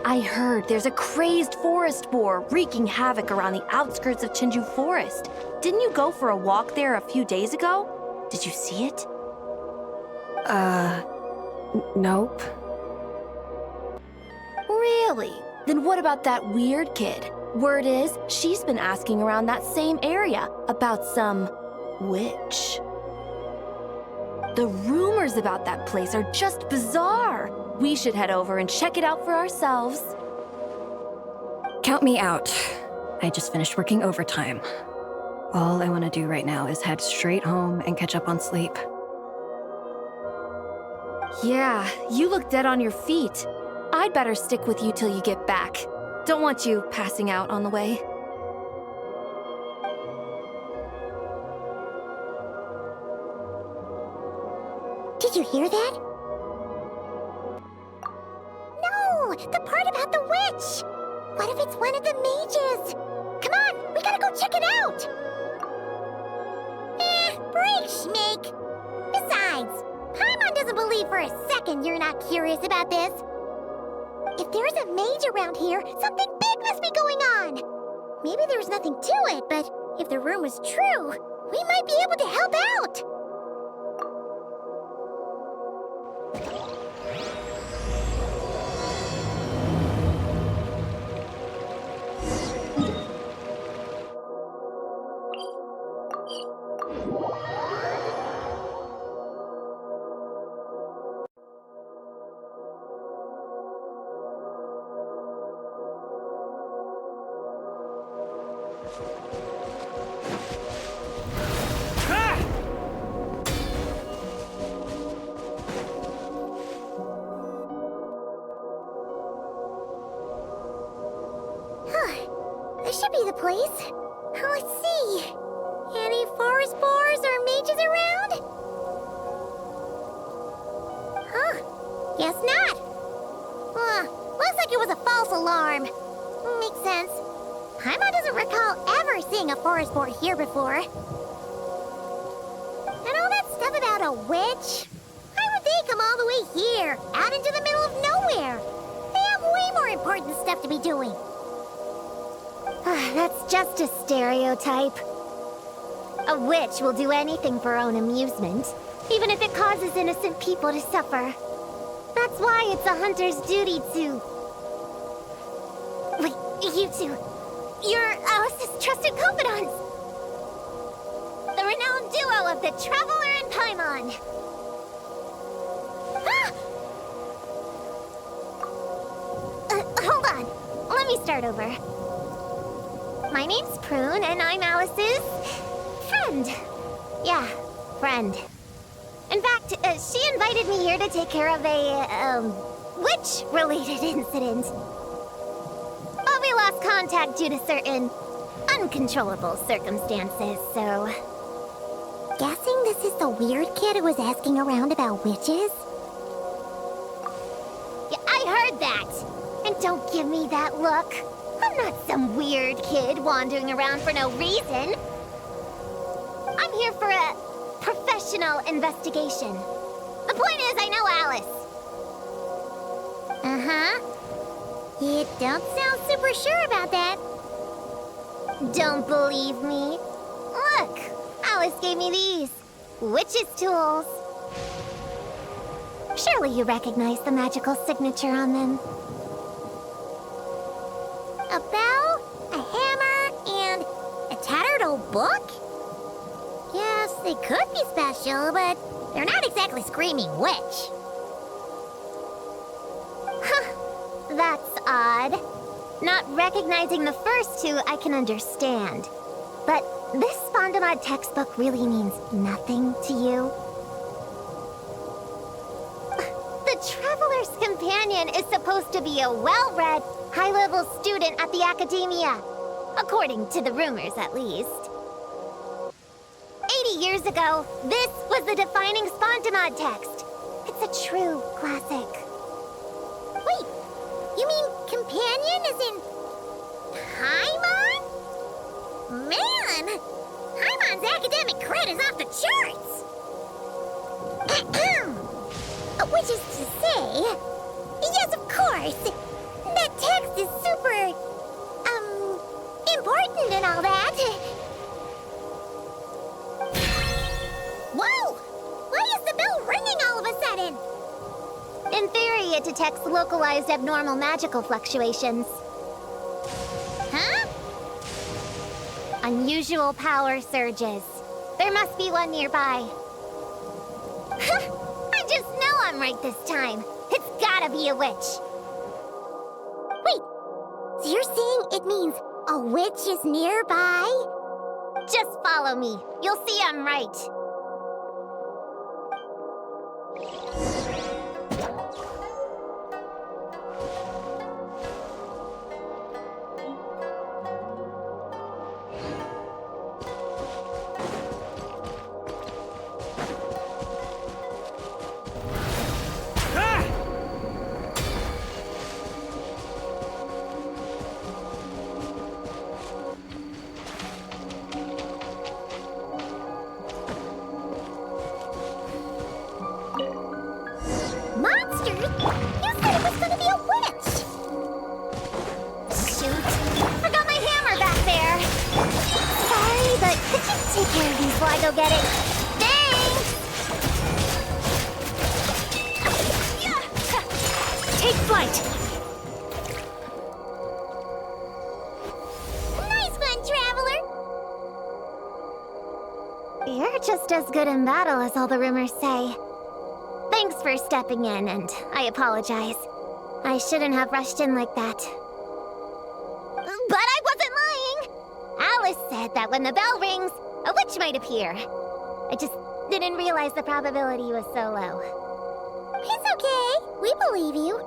I heard there's a crazed forest boar wreaking havoc around the outskirts of Chinju Forest. Didn't you go for a walk there a few days ago? Did you see it? Nope. Really? Then what about that weird kid? Word is, she's been asking around that same area about some witch. The rumors about that place are just bizarre. We should head over and check it out for ourselves. Count me out. I just finished working overtime. All I want to do right now is head straight home and catch up on sleep. Yeah, you look dead on your feet. I'd better stick with you till you get back. Don't want you passing out on the way. Did you hear that? No! The part about the witch! What if it's one of the mages? Come on! We gotta go check it out! Break, Schmake! Besides, Paimon doesn't believe for a second you're not curious about this. If there's a mage around here, something big must be going on! Maybe there's nothing to it, but if the rumor's true, we might be able to help out! This should be the place. Let's see. Any forest boars or mages around? Huh. Guess not. Looks like it was a false alarm. Makes sense. Paimon doesn't recall ever seeing a forest boar here before. And all that stuff about a witch? Why would they come all the way here, out into the middle of nowhere? They have way more important stuff to be doing. That's just a stereotype. A witch will do anything for her own amusement, even if it causes innocent people to suffer. That's why it's a hunter's duty to... Wait, you two. You're Alice's trusted confidants. The renowned duo of the Traveler and Paimon. Hold on. Let me start over. My name's Prune, and I'm Alice's friend. Yeah, friend. In fact, she invited me here to take care of a, witch-related incident. But we lost contact due to certain uncontrollable circumstances, so... Guessing this is the weird kid who was asking around about witches? Yeah, I heard that! And don't give me that look. I'm not some weird kid wandering around for no reason. I'm here for a professional investigation. The point is, I know Alice. Uh-huh. You don't sound super sure about that. Don't believe me? Look, Alice gave me these. Witch's tools. Surely you recognize the magical signature on them. A bell, a hammer, and a tattered old book? Yes, they could be special, but they're not exactly screaming witch. Huh, that's odd. Not recognizing the first two I can understand. But this Spondamod textbook really means nothing to you? The Traveler's Companion is supposed to be a well-read, high-level student at the Academia. According to the rumors, at least. 80 years ago, this was the defining Spondamod text. It's a true classic. Wait, you mean companion as in... Paimon? Man! Paimon's academic cred is off the charts! Which is to say... Yes, of course! localized abnormal magical fluctuations. Huh? Unusual power surges. There must be one nearby. I just know I'm right this time. It's gotta be a witch. Wait, so you're saying it means a witch is nearby? Just follow me. You'll see I'm right. Monsters? You said it was gonna be a witch! Shoot. Forgot my hammer back there. Sorry, but could you take care of these while I go get it? Thanks! Take flight! Nice one, Traveler! You're just as good in battle as all the rumors say. Thanks for stepping in, and I apologize. I shouldn't have rushed in like that. But I wasn't lying! Alice said that when the bell rings, a witch might appear. I just didn't realize the probability was so low. It's okay. We believe you.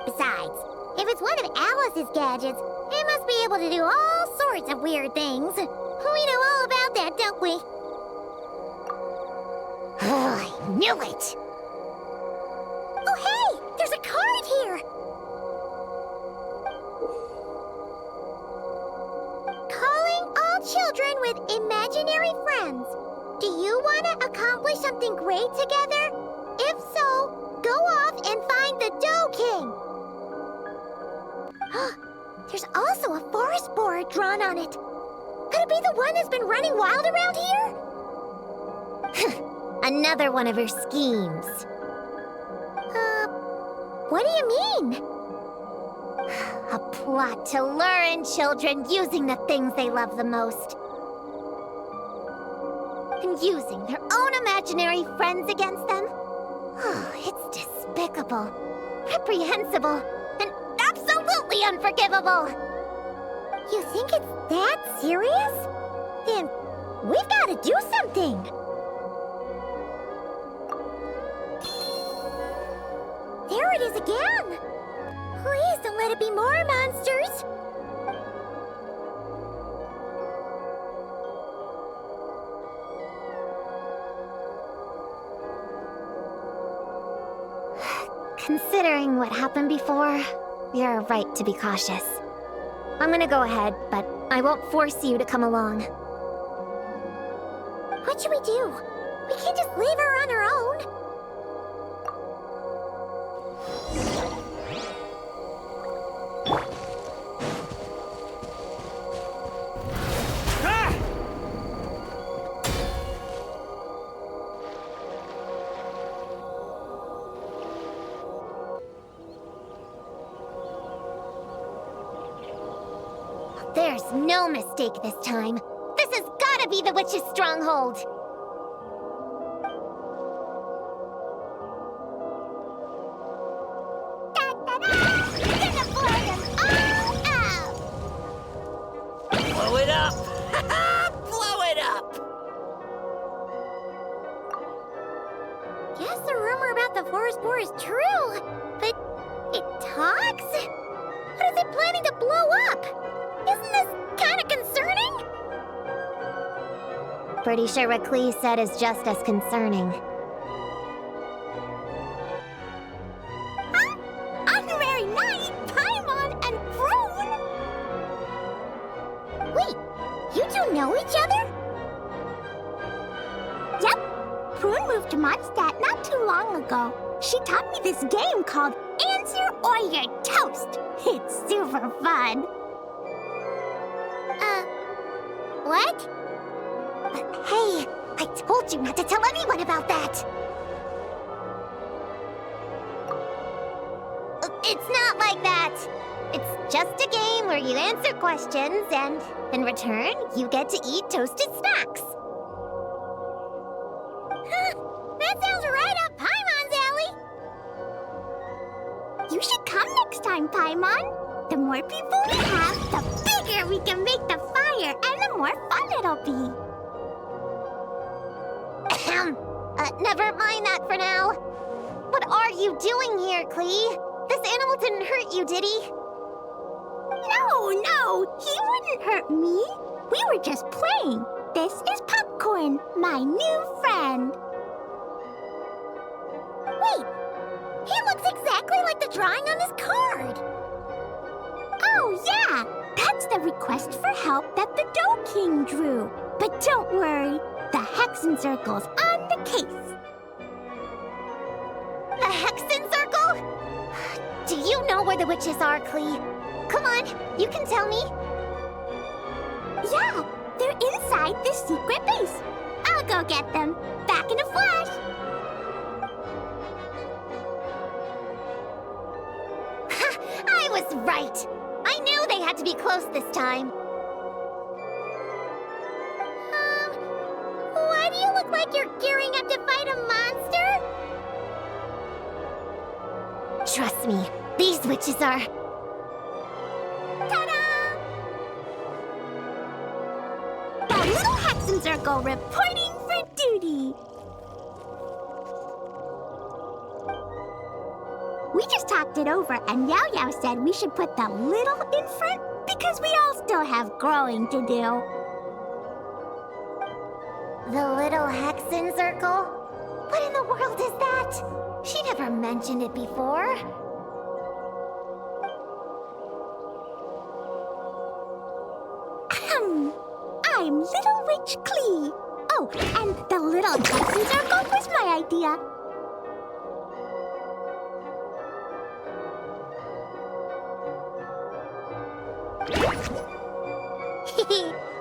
Besides, if it's one of Alice's gadgets, it must be able to do all sorts of weird things. We know all about that, don't we? I knew it! Oh, hey! There's a card here! Calling all children with imaginary friends. Do you want to accomplish something great together? If so, go off and find the Dough King! There's also a forest board drawn on it. Could it be the one that's been running wild around here? Another one of her schemes. What do you mean? A plot to lure in children using the things they love the most. And using their own imaginary friends against them? Oh, it's despicable, reprehensible, and absolutely unforgivable! You think it's that serious? Then we've got to do something! There it is again! Please don't let it be more monsters! Considering what happened before, you're right to be cautious. I'm gonna go ahead, but I won't force you to come along. What should we do? We can't just leave her on her own. There's no mistake this time. This has gotta be the witch's stronghold. Gonna blow them all out! Blow it up! Blow it up! Guess the rumor about the forest boar is true, but it talks? What is it planning to blow up? Isn't this kind of concerning? Pretty sure what Klee said is just as concerning. Huh? Honorary Knight, Paimon, and Prune? Wait, you two know each other? Yep. Prune moved to Mondstadt not too long ago. She taught me this game called Answer or You're Toast. It's super fun. What? Hey, I told you not to tell anyone about that! It's not like that. It's just a game where you answer questions and, in return, you get to eat toasted snacks. That sounds right up Paimon's alley. You should come next time, Paimon. The more people we have, the bigger we can make the fire, and the more fun it'll be. Never mind that for now. What are you doing here, Klee? This animal didn't hurt you, did he? No, he wouldn't hurt me. We were just playing. This is Popcorn, my new friend. Wait, he looks exactly like the drawing on this card. Oh, yeah, that's the request for help that the Dough King drew. But don't worry, the Hexen Circle's on the case. The Hexen Circle? Do you know where the witches are, Klee? Come on, you can tell me. Yeah, they're inside the secret base. I'll go get them. Back in a flash. Ha! I was right. I knew they had to be close this time. Why do you look like you're gearing up to fight a monster? Trust me, these witches are... Ta-da! The little Hexen Circle reporting for duty. We just talked it over, and Yao Yao said we should put the little in front because we all still have growing to do. The little Hexen Circle? What in the world is that? She never mentioned it before. I'm Little Witch Klee. Oh, and the little Hexen Circle was my idea.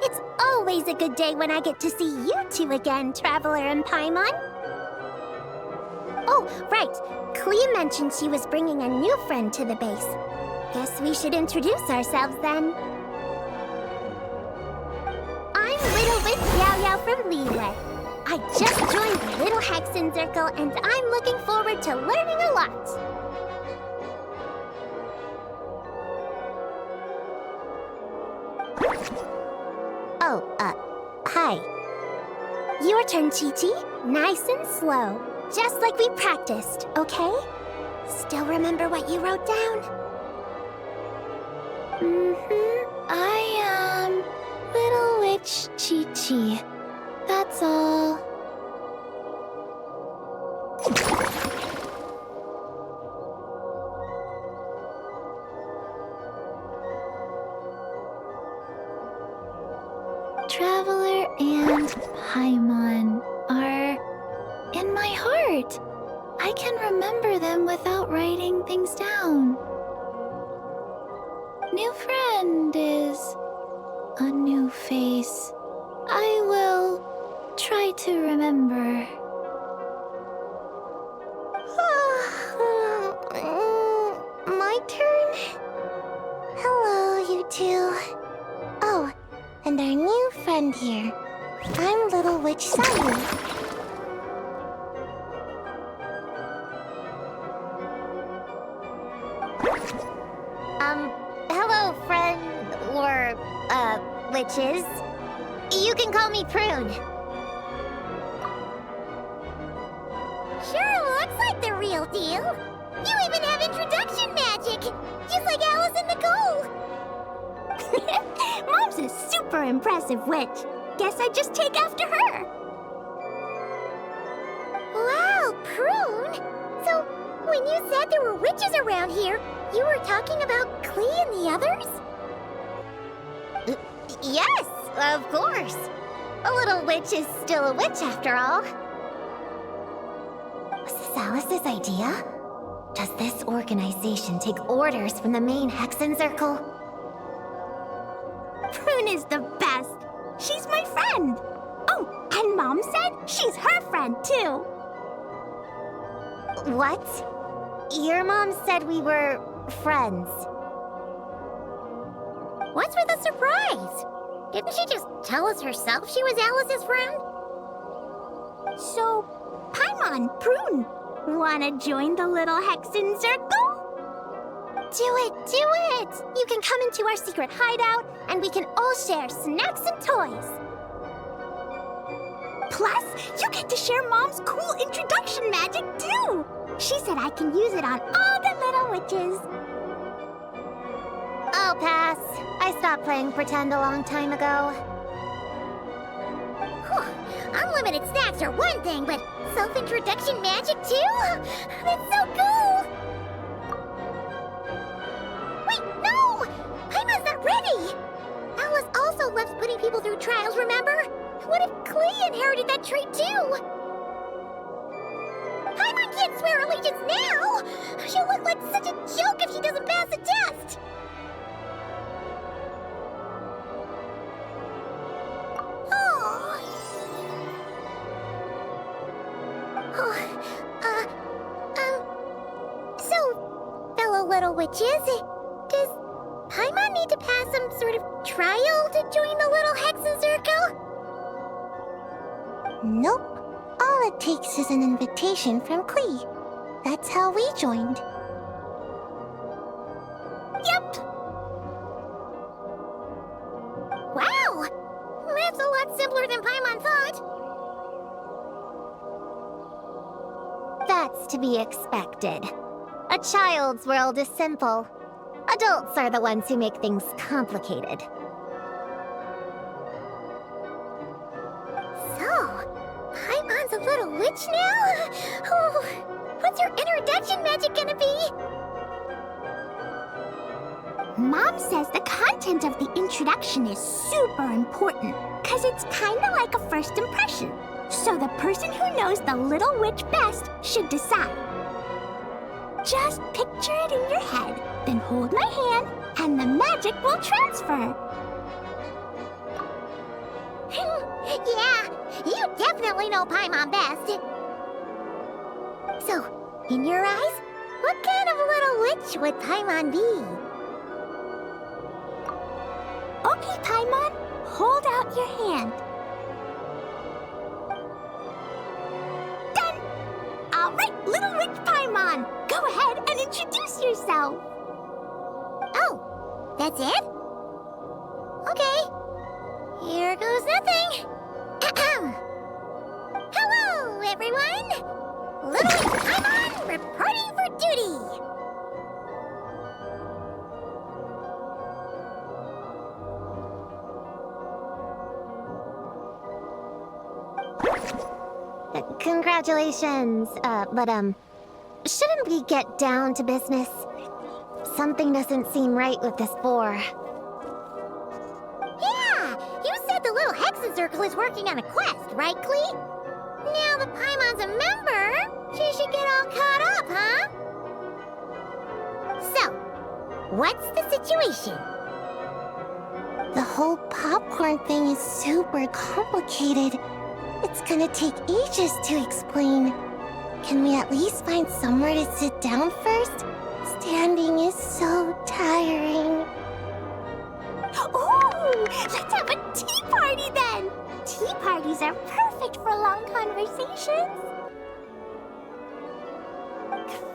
It's always a good day when I get to see you two again, Traveler and Paimon. Oh, right. Klee mentioned she was bringing a new friend to the base. Guess we should introduce ourselves then. I'm Little Witch Yao Yao from Liyue. I just joined the Little Hexen Circle, and I'm looking forward to learning a lot. Oh, hi. Your turn, Chi-Chi. Nice and slow. Just like we practiced, okay? Still remember what you wrote down? I am Little Witch Chi-Chi. That's all. Traveler and Paimon are in my heart. I can remember them without writing things down. New friend is a new face. I will try to remember. My turn? Hello, you two. Oh, and our new friend here. I'm Little Witch Sayu. Hello, friend, or, witches. You can call me Prune. Sure looks like the real deal. You even have introduction magic, just like Alice and Nicole. Mom's a super impressive witch. Guess I just take after her. Wow, Prune! So, when you said there were witches around here, you were talking about Klee and the others? Yes, of course. A little witch is still a witch after all. Was this Alice's idea? Does this organization take orders from the main Hexen Circle? Prune is the best. She's my friend. Oh, and Mom said she's her friend too. What? Your mom said we were friends. What's with the surprise? Didn't she just tell us herself she was Alice's friend? So, Paimon, Prune, wanna join the little Hexen Circle? Do it, do it! You can come into our secret hideout, and we can all share snacks and toys. Plus, you get to share Mom's cool introduction magic, too! She said I can use it on all the little witches. I'll pass. I stopped playing pretend a long time ago. Whew. Unlimited snacks are one thing, but self-introduction magic, too? That's so cool! Wait, no! Paimon's not ready! Alice also loves putting people through trials, remember? What if Klee inherited that trait, too? Paimon can't swear allegiance now! She'll look like such a joke if she doesn't pass the test! So, fellow little witches, does Paimon need to pass some sort of trial to join the little Hexen Circle? Nope. All it takes is an invitation from Klee. That's how we joined. Yep! Wow! That's a lot simpler than Paimon thought. That's to be expected. A child's world is simple. Adults are the ones who make things complicated. So, Paimon's a little witch now? Oh, what's your introduction magic gonna be? Mom says the content of the introduction is super important, because it's kind of like a first impression. So the person who knows the little witch best should decide. Just picture it in your head, then hold my hand, and the magic will transfer. Yeah, you definitely know Paimon best. So, in your eyes, what kind of little witch would Paimon be? Okay, Paimon, hold out your hand. Done! All right, little witch Paimon, go ahead and introduce yourself. Oh, that's it? Okay, here goes nothing. Hello, everyone! Little witch Paimon reporting for duty. Congratulations, but shouldn't we get down to business? Something doesn't seem right with this boar. Yeah! You said the little Hexen Circle is working on a quest, right, Klee? Now that Paimon's a member, she should get all caught up, huh? So, what's the situation? The whole popcorn thing is super complicated. It's gonna take ages to explain. Can we at least find somewhere to sit down first? Standing is so tiring. Ooh, let's have a tea party then! Tea parties are perfect for long conversations.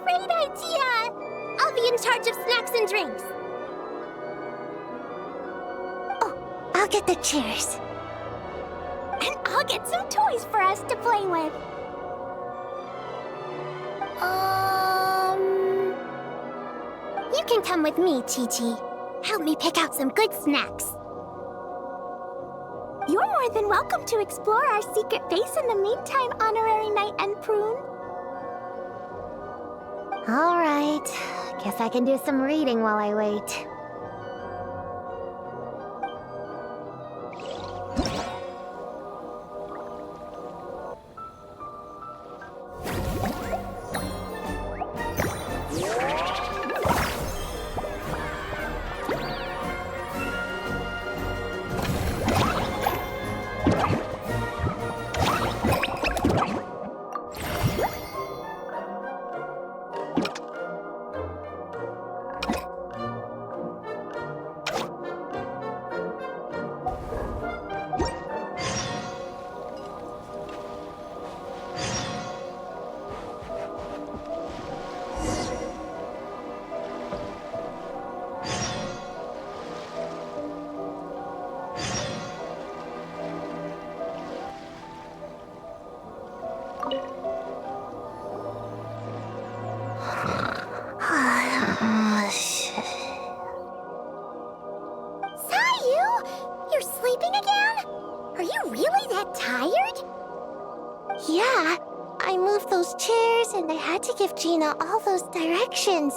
Great idea! I'll be in charge of snacks and drinks. Oh, I'll get the chairs. And I'll get some toys for us to play with. You can come with me, Chi-Chi. Help me pick out some good snacks. You're more than welcome to explore our secret base in the meantime, Honorary Knight and Prune. All right. Guess I can do some reading while I wait. Yeah, I moved those chairs and I had to give Gina all those directions.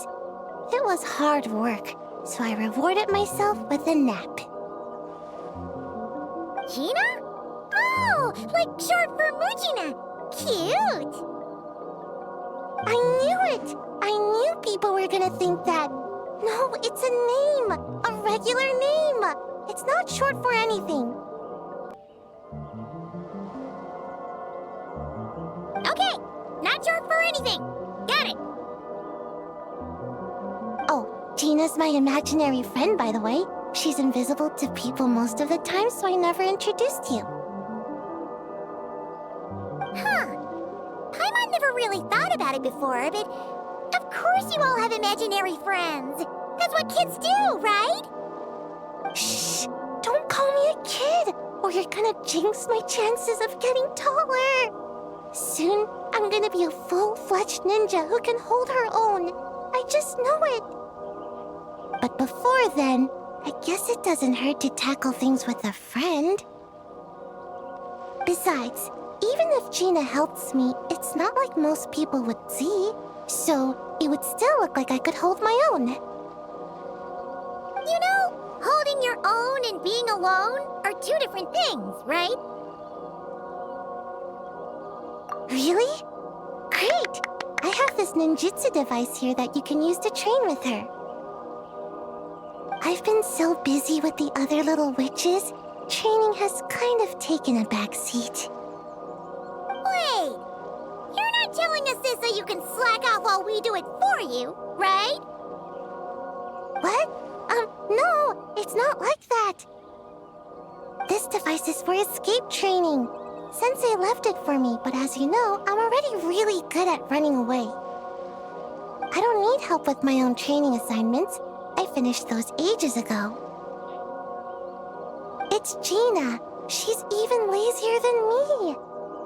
It was hard work, so I rewarded myself with a nap. Gina? Oh, like short for Mujina. Cute. I knew it. I knew people were gonna think that. No, it's a name. A regular name. It's not short for anything. Okay, not short for anything. Got it. Oh, Gina's my imaginary friend, by the way. She's invisible to people most of the time, so I never introduced you. Huh. Paimon never really thought about it before, but of course you all have imaginary friends. That's what kids do, right? Shh! Don't call me a kid, or you're gonna jinx my chances of getting taller. Soon, I'm gonna be a full-fledged ninja who can hold her own. I just know it. But before then, I guess it doesn't hurt to tackle things with a friend. Besides, even if Gina helps me, it's not like most people would see. So, it would still look like I could hold my own. You know, holding your own and being alone are two different things, right? Really? Great! I have this ninjutsu device here that you can use to train with her. I've been so busy with the other little witches, training has kind of taken a back seat. Wait! You're not telling us this so you can slack off while we do it for you, right? What? No, it's not like that. This device is for escape training. Sensei left it for me, but as you know, I'm already really good at running away. I don't need help with my own training assignments. I finished those ages ago. It's Gina. She's even lazier than me.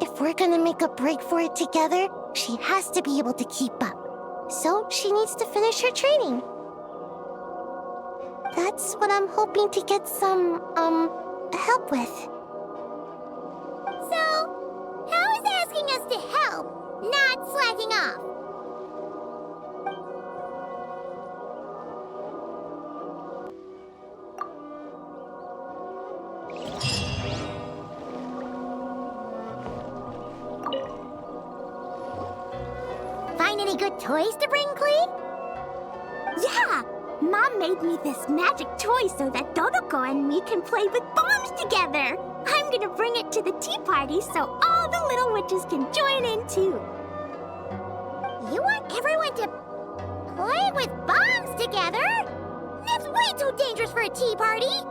If we're gonna make a break for it together, she has to be able to keep up. So she needs to finish her training. That's what I'm hoping to get some, help with. So, how is asking us to help not slacking off? Find any good toys to bring, Clee? Yeah! Mom made me this magic toy so that Dodoko and me can play with bombs together. I'm gonna bring it to the tea party so all the little witches can join in too. You want everyone to play with bombs together? That's way too dangerous for a tea party.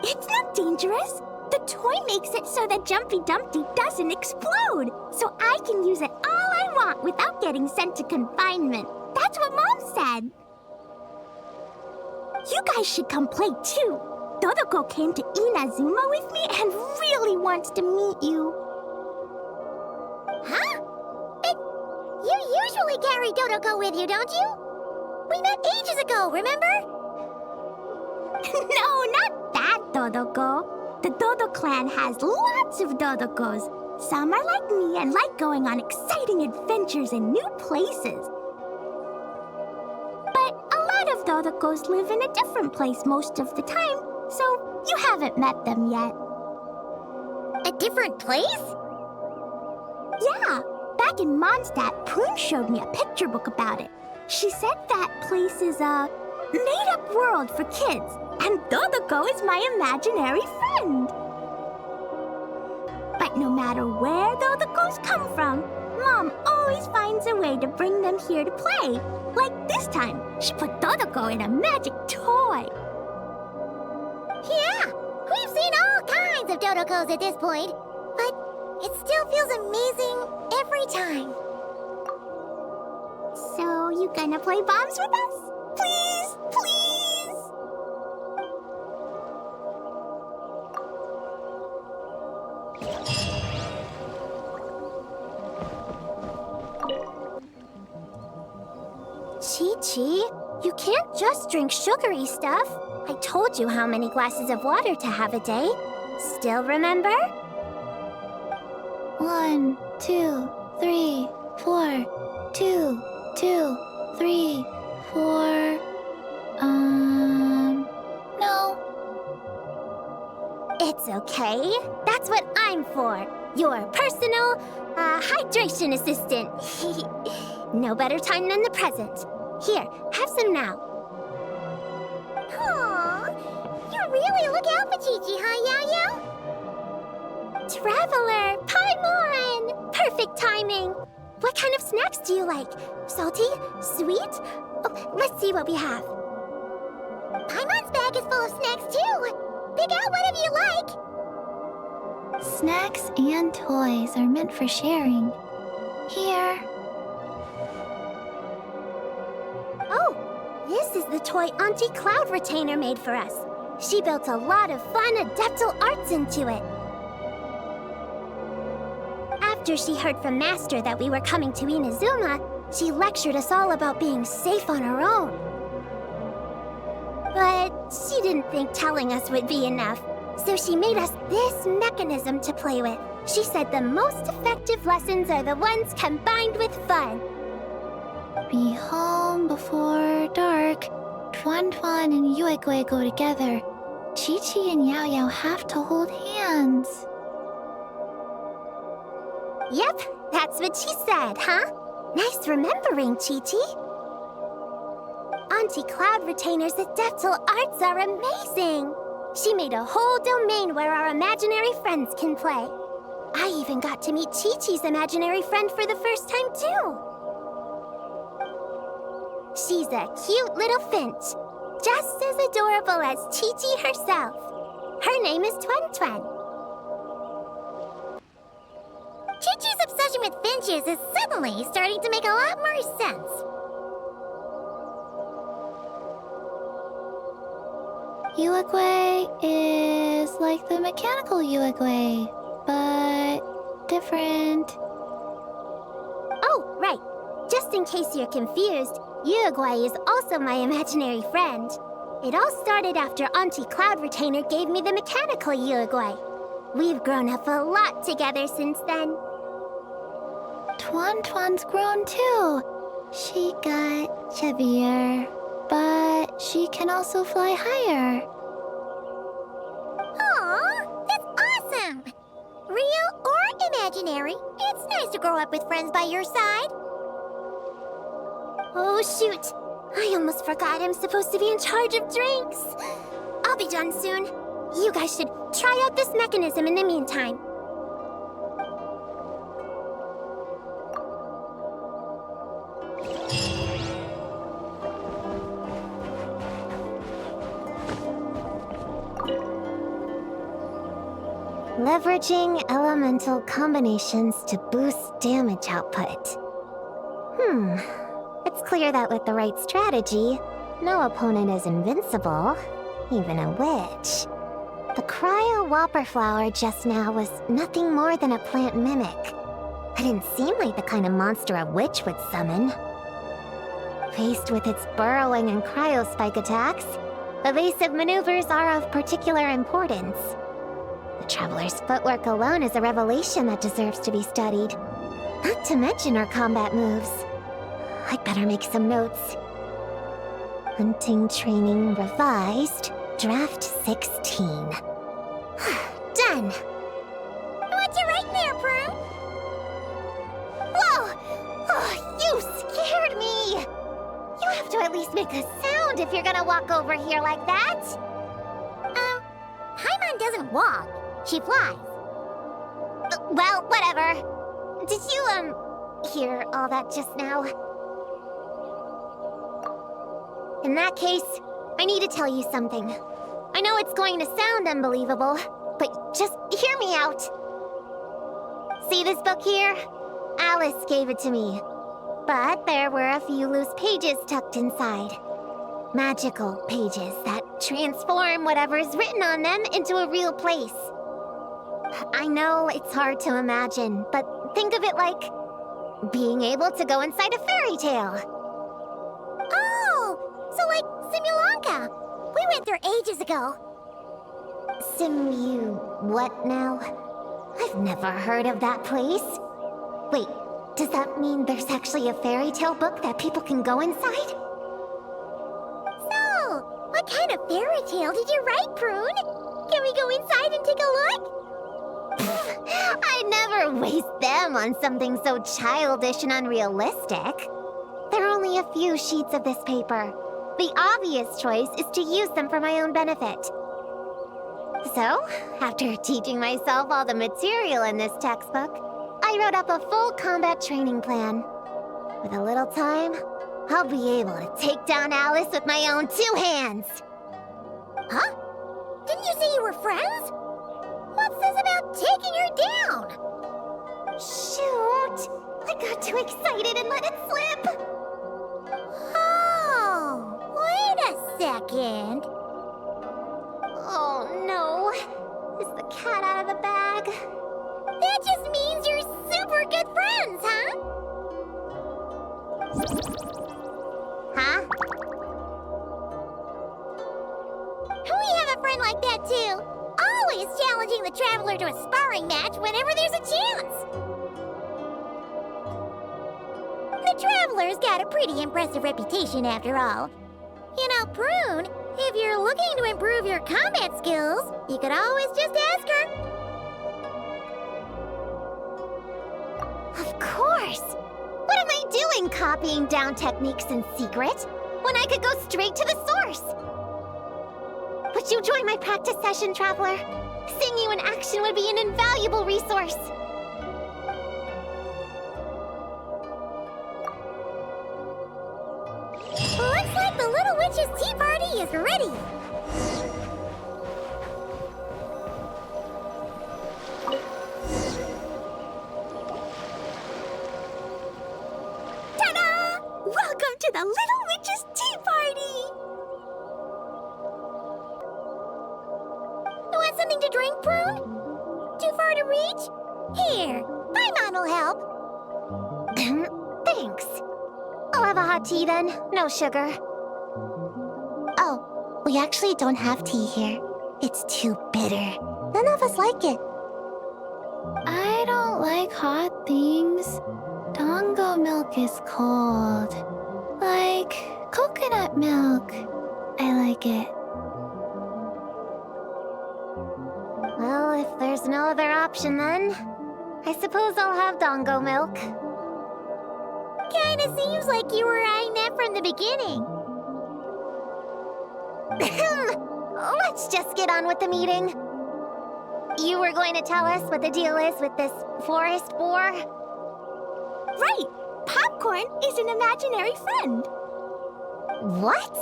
It's not dangerous. The toy makes it so that Jumpy Dumpty doesn't explode, so I can use it all I want without getting sent to confinement. That's what Mom said. You guys should come play too. Dodoko came to Inazuma with me and really wants to meet you. Huh? But you usually carry Dodoko with you, don't you? We met ages ago, remember? No, not that Dodoko. The Dodo clan has lots of Dodokos. Some are like me and like going on exciting adventures in new places. But a lot of Dodokos live in a different place most of the time, so you haven't met them yet. A different place? Yeah, back in Mondstadt, Prune showed me a picture book about it. She said that place is a made-up world for kids, and Dodoko is my imaginary friend. But no matter where Dodokos come from, Mom always finds a way to bring them here to play. Like this time, she put Dodoko in a magic toy. Yeah, we've seen all kinds of Dodokos at this point, but it still feels amazing every time. So, you gonna play bombs with us? Please, please! Chi-Chi, you can't just drink sugary stuff. I told you how many glasses of water to have a day. Still remember? 1, 2, 3, 4. 2, 2, 3, 4. No. It's okay. That's what I'm for. Your personal, hydration assistant. No better time than the present. Here, have some now. Aww, you really look out for Chi-Chi, huh, Yao Yao? Traveler, Paimon! Perfect timing. What kind of snacks do you like? Salty? Sweet? Oh, let's see what we have. Paimon's bag is full of snacks too. Pick out whatever you like. Snacks and toys are meant for sharing. Here. Oh, this is the toy Auntie Cloud Retainer made for us. She built a lot of fun adeptal arts into it. After she heard from Master that we were coming to Inazuma, she lectured us all about being safe on our own. But she didn't think telling us would be enough, so she made us this mechanism to play with. She said the most effective lessons are the ones combined with fun. Be home before dark. Tuan Tuan and Yuegui go together. Chi-Chi and Yao Yao have to hold hands. Yep, that's what she said, huh? Nice remembering, Chi-Chi. Auntie Cloud Retainer's adeptal arts are amazing. She made a whole domain where our imaginary friends can play. I even got to meet Chi-Chi's imaginary friend for the first time, too. She's a cute little finch, just as adorable as Chi-Chi herself. Her name is Tuan Tuan. Chi-Chi's obsession with finches is suddenly starting to make a lot more sense. Yuegui is like the mechanical Yuegui, but different. Oh, right. Just in case you're confused, Yuegui is also my imaginary friend. It all started after Auntie Cloud Retainer gave me the mechanical Yuegui. We've grown up a lot together since then. Tuan Tuan's grown too. She got chubbier, but she can also fly higher. Aw, that's awesome! Real or imaginary, it's nice to grow up with friends by your side. Oh, shoot. I almost forgot I'm supposed to be in charge of drinks. I'll be done soon. You guys should try out this mechanism in the meantime. Leveraging elemental combinations to boost damage output. It's clear that with the right strategy, no opponent is invincible, even a witch. The cryo whopper flower just now was nothing more than a plant mimic. It didn't seem like the kind of monster a witch would summon. Faced with its burrowing and cryo spike attacks, evasive maneuvers are of particular importance. The Traveler's footwork alone is a revelation that deserves to be studied. Not to mention her combat moves. I'd better make some notes. Hunting Training Revised, Draft 16. Done! What'd you write there, Prue? Whoa! Oh, you scared me! You have to at least make a sound if you're gonna walk over here like that. Paimon doesn't walk. She flies. Well, whatever. Did you, hear all that just now? In that case, I need to tell you something. I know it's going to sound unbelievable, but just hear me out. See this book here? Alice gave it to me. But there were a few loose pages tucked inside. Magical pages that transform whatever's written on them into a real place. I know it's hard to imagine, but think of it like being able to go inside a fairy tale. Oh, so like Simulanka. We went there ages ago. What now? I've never heard of that place. Wait, does that mean there's actually a fairy tale book that people can go inside? So, what kind of fairy tale did you write, Prune? Can we go inside and take a look? I'd never waste them on something so childish and unrealistic. There are only a few sheets of this paper. The obvious choice is to use them for my own benefit. So, after teaching myself all the material in this textbook, I wrote up a full combat training plan. With a little time, I'll be able to take down Alice with my own 2 hands. Huh? Didn't you say you were friends? What's this about taking her down? Shoot! I got too excited and let it slip. Oh, wait a second. Oh no, is the cat out of the bag? That just means you're super good friends, huh? Huh? We have a friend like that too. Always challenging the traveler to a sparring match whenever there's a chance. The traveler's got a pretty impressive reputation after all. You know, Prune, if you're looking to improve your combat skills, you could always just ask her. Of course! What am I doing copying down techniques in secret when I could go straight to the source? Would you join my practice session, Traveler? Seeing you in action would be an invaluable resource. Looks like the Little Witch's tea party is ready. Ta-da! Welcome to the Little Witch's tea party! You want something to drink, Prune? Too far to reach? Here, my mom will help. Thanks. I'll have a hot tea then, no sugar. Oh, we actually don't have tea here. It's too bitter. None of us like it. I don't like hot things. Dango milk is cold. Like coconut milk. I like it. Well, if there's no other option then, I suppose I'll have Dango milk. Kinda seems like you were eyeing that from the beginning. Let's just get on with the meeting. You were going to tell us what the deal is with this forest boar? Right! Popcorn is an imaginary friend. What?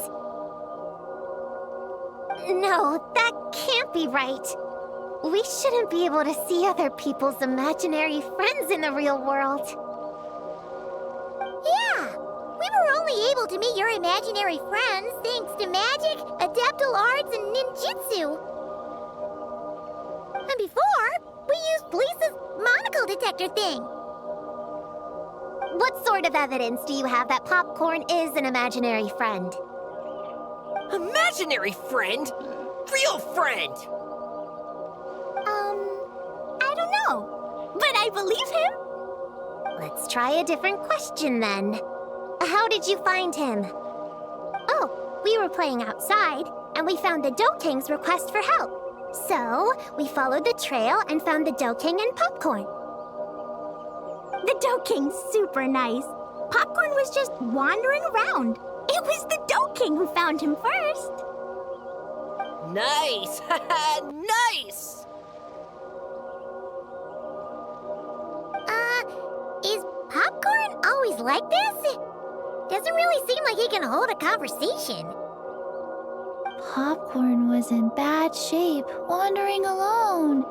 No, that can't be right. We shouldn't be able to see other people's imaginary friends in the real world. Yeah, we were only able to meet your imaginary friends thanks to magic, adeptal arts, and ninjutsu. And before, we used Lisa's monocle detector thing. What sort of evidence do you have that Popcorn is an imaginary friend? Imaginary friend? Real friend! I don't know, but I believe him. Let's try a different question then. How did you find him? Oh, we were playing outside, and we found the Dough King's request for help. So, we followed the trail and found the Dough King and Popcorn. The Dough King's super nice. Popcorn was just wandering around. It was the Dough King who found him first. Nice! Nice! Is Popcorn always like this? Doesn't really seem like he can hold a conversation. Popcorn was in bad shape, wandering alone.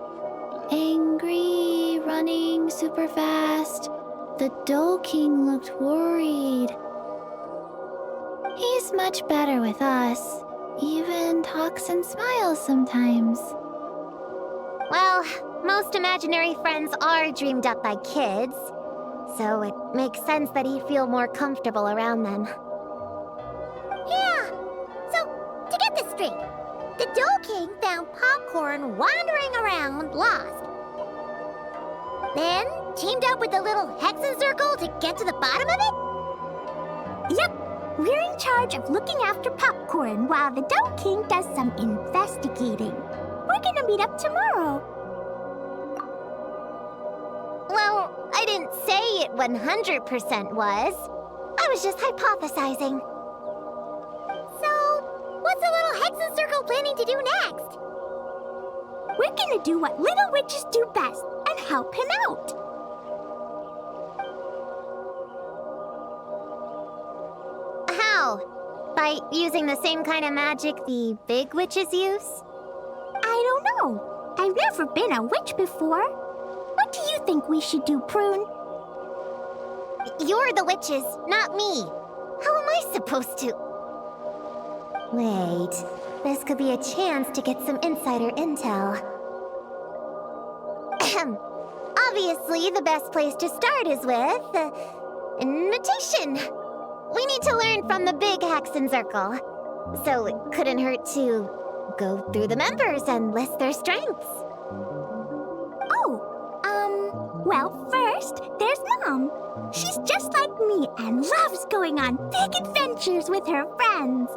Angry, running super fast. The Dough King looked worried. He's much better with us. Even talks and smiles sometimes. Well, most imaginary friends are dreamed up by kids, so it makes sense that he'd feel more comfortable around them. Yeah, so to get this straight, the Dough King found Popcorn wandering around lost. Then teamed up with the little Hexen Circle to get to the bottom of it? Yep. We're in charge of looking after Popcorn while the Dough King does some investigating. We're gonna meet up tomorrow. Well, I didn't say it 100% was. I was just hypothesizing. So, what's the little Hexen Circle planning to do next? We're gonna do what little witches do best and help him out. How? By using the same kind of magic the big witches use? I don't know. I've never been a witch before. What do you think we should do, Prune? You're the witches, not me. How am I supposed to? Wait, this could be a chance to get some insider intel. Obviously, the best place to start is with invitation. We need to learn from the big Hexen Circle. So it couldn't hurt to go through the members and list their strengths. Well, first, there's Mom. She's just like me and loves going on big adventures with her friends.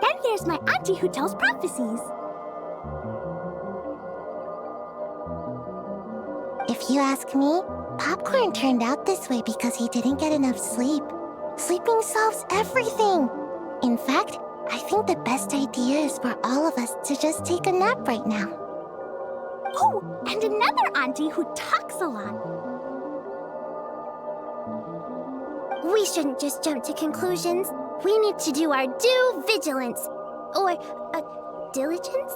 Then there's my auntie who tells prophecies. If you ask me, Popcorn turned out this way because he didn't get enough sleep. Sleeping solves everything. In fact, I think the best idea is for all of us to just take a nap right now. Oh, and another auntie who talks a lot. We shouldn't just jump to conclusions. We need to do our due vigilance. Or, diligence?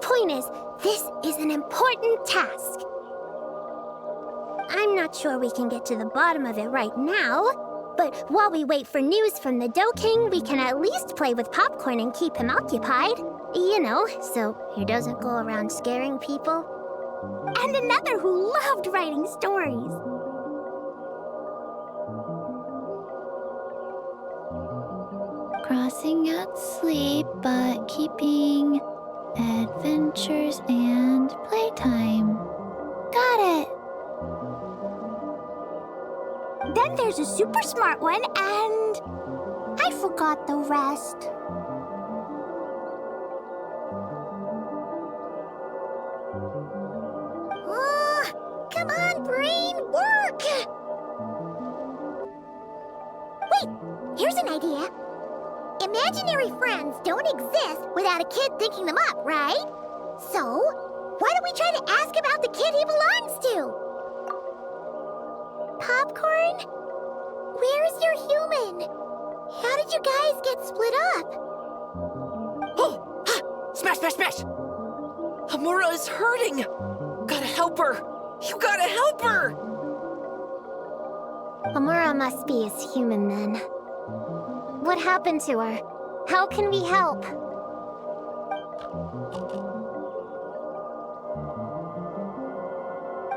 Point is, this is an important task. I'm not sure we can get to the bottom of it right now, but while we wait for news from the Dough King, we can at least play with Popcorn and keep him occupied. You know, so he doesn't go around scaring people. And another who loved writing stories. Crossing out sleep, but keeping adventures and playtime. Got it! Then there's a super smart one, and I forgot the rest. Come on, brain, work! Wait, here's an idea. Imaginary friends don't exist without a kid thinking them up, right? So, why don't we try to ask about the kid he belongs to? Popcorn? Where's your human? How did you guys get split up? Oh! Ha! Smash, smash, smash! Hamura is hurting! Gotta help her! You gotta help her! Amura must be his human then. What happened to her? How can we help?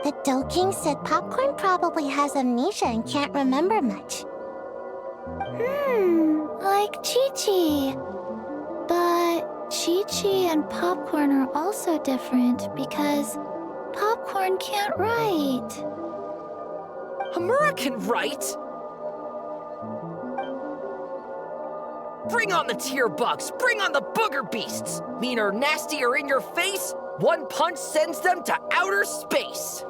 The Dough King said Popcorn probably has amnesia and can't remember much. Like Chi-Chi. But Chi-Chi and Popcorn are also different because Popcorn can't write. Hamura can write! Bring on the tear bugs! Bring on the booger beasts! Mean or nasty or in your face, one punch sends them to outer space!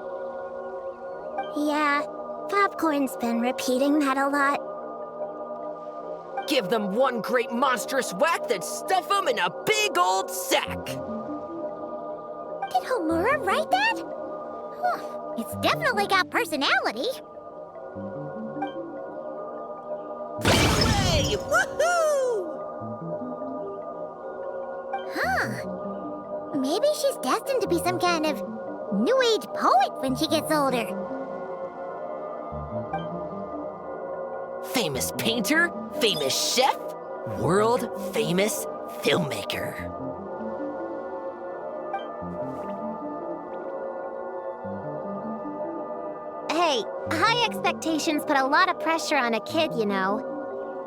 Yeah, Popcorn's been repeating that a lot. Give them one great monstrous whack, then stuff them in a big old sack! Did Homura write that? Huh, it's definitely got personality. Hey! Woohoo! Huh. Maybe she's destined to be some kind of New Age poet when she gets older. Famous painter, famous chef, world famous filmmaker. Hey, high expectations put a lot of pressure on a kid, you know.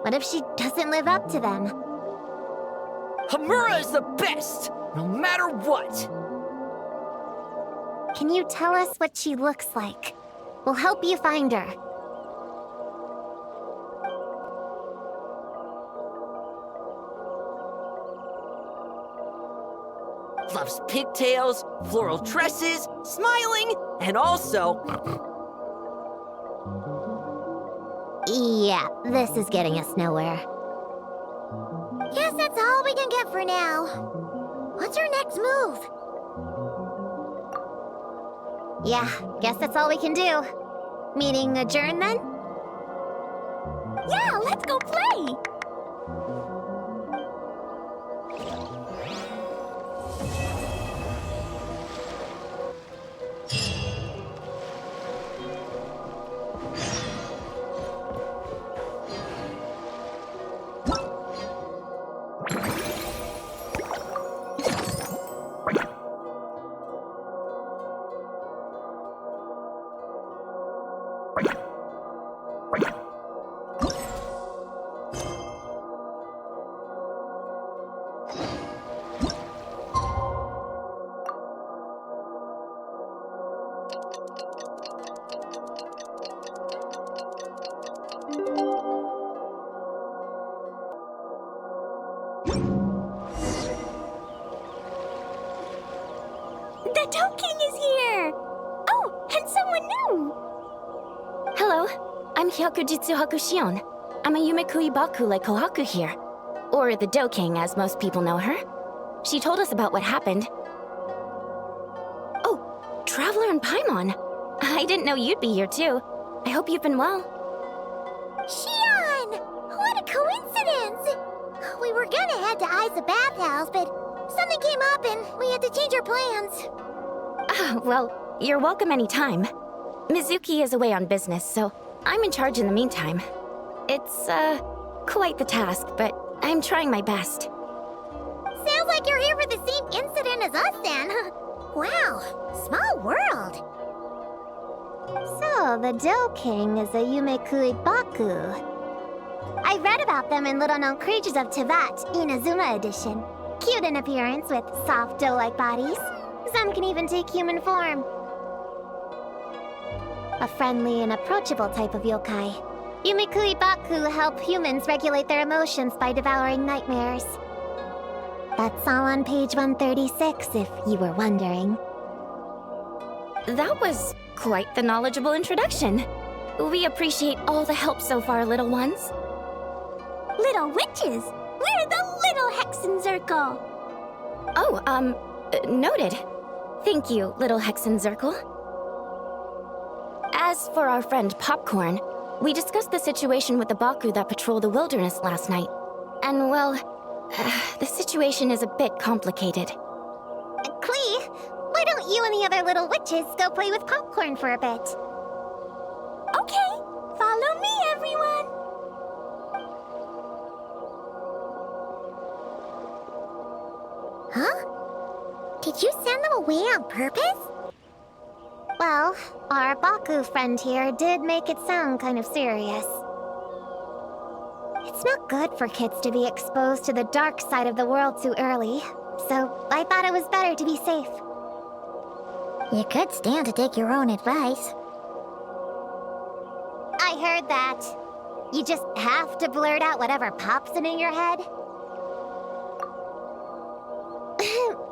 What if she doesn't live up to them? Hamura is the best, no matter what. Can you tell us what she looks like? We'll help you find her. Loves pigtails, floral tresses, smiling, and also... Yeah, this is getting us nowhere. Guess that's all we can get for now. What's our next move? Yeah, guess that's all we can do. Meeting adjourn then? Yeah, let's go play! The Toad King is here! Oh, and someone new! Hello, I'm Hyakujitsu Hakushion. I'm a Yumekui Baku like Kohaku here. Or the Do King, as most people know her. She told us about what happened. Oh, Traveler and Paimon. I didn't know you'd be here too. I hope you've been well. Shion! What a coincidence! We were gonna head to Aiza Bathhouse, but something came up and we had to change our plans. Well, you're welcome anytime. Mizuki is away on business, so I'm in charge in the meantime. It's, quite the task, but I'm trying my best. Sounds like you're here for the same incident as us then. Wow, small world. So, the Do King is a Yumekui Baku. I read about them in Little Known Creatures of Teyvat, Inazuma edition. Cute in appearance with soft dough-like bodies. Some can even take human form. A friendly and approachable type of yokai. Yumekui Baku help humans regulate their emotions by devouring nightmares. That's all on page 136, if you were wondering. That was quite the knowledgeable introduction. We appreciate all the help so far, little ones. Little witches! We're the Little Hexen Circle! Oh, noted. Thank you, little Hexen Circle. As for our friend Popcorn, we discussed the situation with the Baku that patrol the wilderness last night. And well, the situation is a bit complicated. Klee, why don't you and the other little witches go play with Popcorn for a bit? Okay, follow me, everyone! Huh? Did you send them away on purpose? Well, our Baku friend here did make it sound kind of serious. It's not good for kids to be exposed to the dark side of the world too early, so I thought it was better to be safe. You could stand to take your own advice. I heard that. You just have to blurt out whatever pops in your head.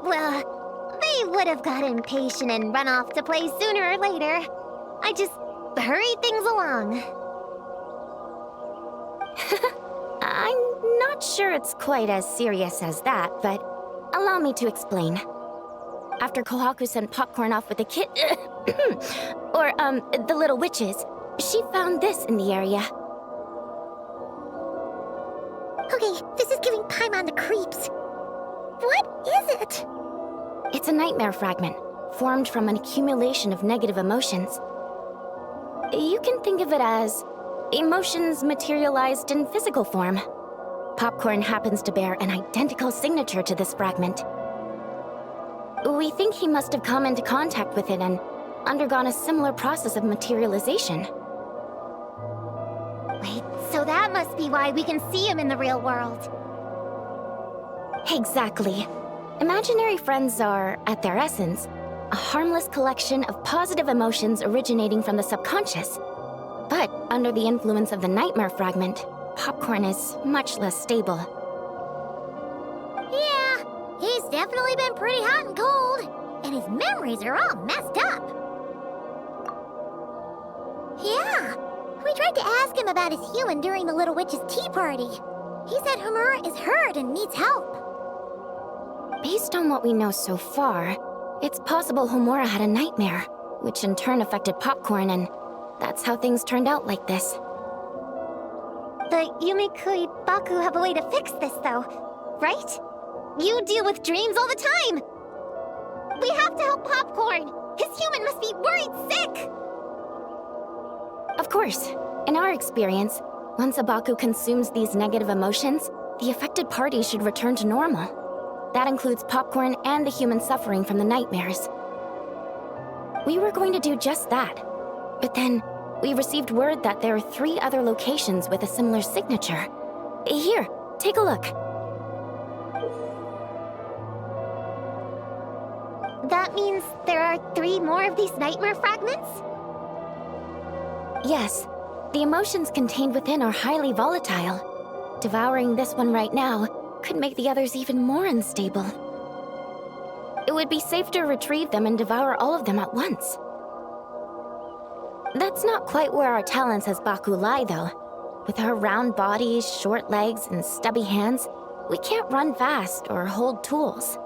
Well, they would have got impatient and run off to play sooner or later. I just hurried things along. I'm not sure it's quite as serious as that, but allow me to explain. After Kohaku sent Popcorn off with the kid... or, the little witches, she found this in the area. Okay, this is giving Paimon the creeps. What is it? It's a nightmare fragment, formed from an accumulation of negative emotions. You can think of it as emotions materialized in physical form. Popcorn happens to bear an identical signature to this fragment. We think he must have come into contact with it and undergone a similar process of materialization. Wait, so that must be why we can see him in the real world. Exactly. Imaginary friends are, at their essence, a harmless collection of positive emotions originating from the subconscious. But under the influence of the nightmare fragment, Popcorn is much less stable. Yeah, he's definitely been pretty hot and cold, and his memories are all messed up. Yeah, we tried to ask him about his human during the Little Witch's tea party. He said Homura is hurt and needs help. Based on what we know so far, it's possible Homura had a nightmare, which in turn affected Popcorn, and that's how things turned out like this. The Yumikui Baku have a way to fix this, though, right? You deal with dreams all the time! We have to help Popcorn! His human must be worried sick! Of course. In our experience, once a Baku consumes these negative emotions, the affected party should return to normal. That includes Popcorn and the human suffering from the nightmares. We were going to do just that, but then we received word that there are 3 other locations with a similar signature. Here, take a look. That means there are 3 more of these nightmare fragments? Yes, the emotions contained within are highly volatile. Devouring this one right now could make the others even more unstable. It would be safe to retrieve them and devour all of them at once. That's not quite where our talents as Baku lie, though. With our round bodies, short legs, and stubby hands, we can't run fast or hold tools.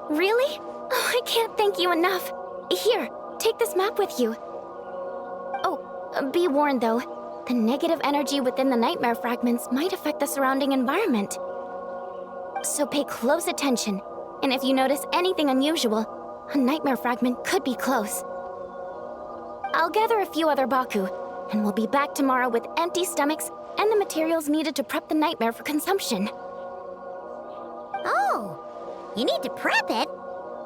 Really? Oh, I can't thank you enough. Here, take this map with you. Oh, be warned though, the negative energy within the nightmare fragments might affect the surrounding environment. So pay close attention, and if you notice anything unusual, a nightmare fragment could be close. I'll gather a few other Baku, and we'll be back tomorrow with empty stomachs and the materials needed to prep the nightmare for consumption. Oh, you need to prep it?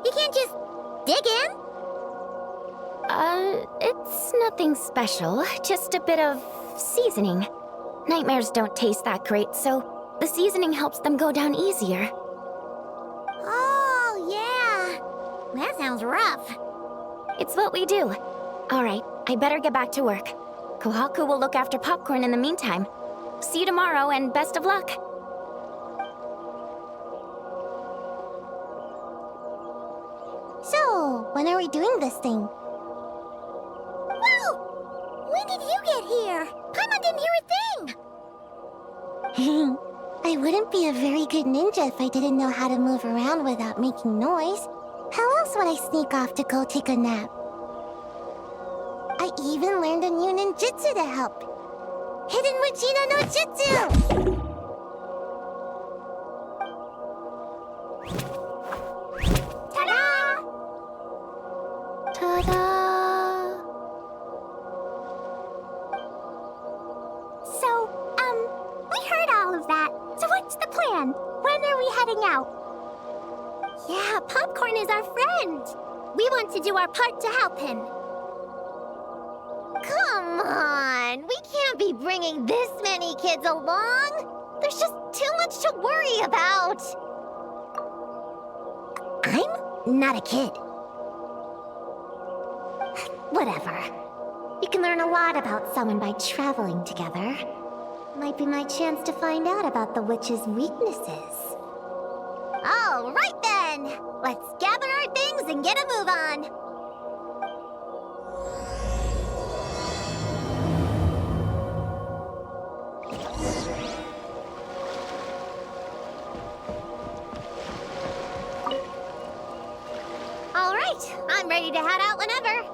You can't just dig in? It's nothing special, just a bit of seasoning. Nightmares don't taste that great, so the seasoning helps them go down easier. Oh, yeah. That sounds rough. It's what we do. All right, I better get back to work. Kohaku will look after Popcorn in the meantime. See you tomorrow, and best of luck. So, when are we doing this thing? Whoa! When did you get here? Paimon didn't hear a thing! I wouldn't be a very good ninja if I didn't know how to move around without making noise. How else would I sneak off to go take a nap? I even learned a new ninjutsu to help. Hidden Wujina no Jutsu! Ta-da! Ta-da! So, we heard all of that. So what's the plan? When are we heading out? Yeah, Popcorn is our friend. We want to do our part to help him. Come on, we can't be bringing this many kids along. There's just too much to worry about. I'm not a kid. Whatever. You can learn a lot about someone by traveling together. Might be my chance to find out about the witch's weaknesses. All right then! Let's gather our things and get a move on! All right, I'm ready to head out whenever.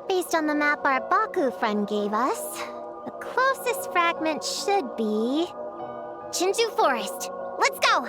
Based on the map our Baku friend gave us, the closest fragment should be Shinju Forest. Let's go!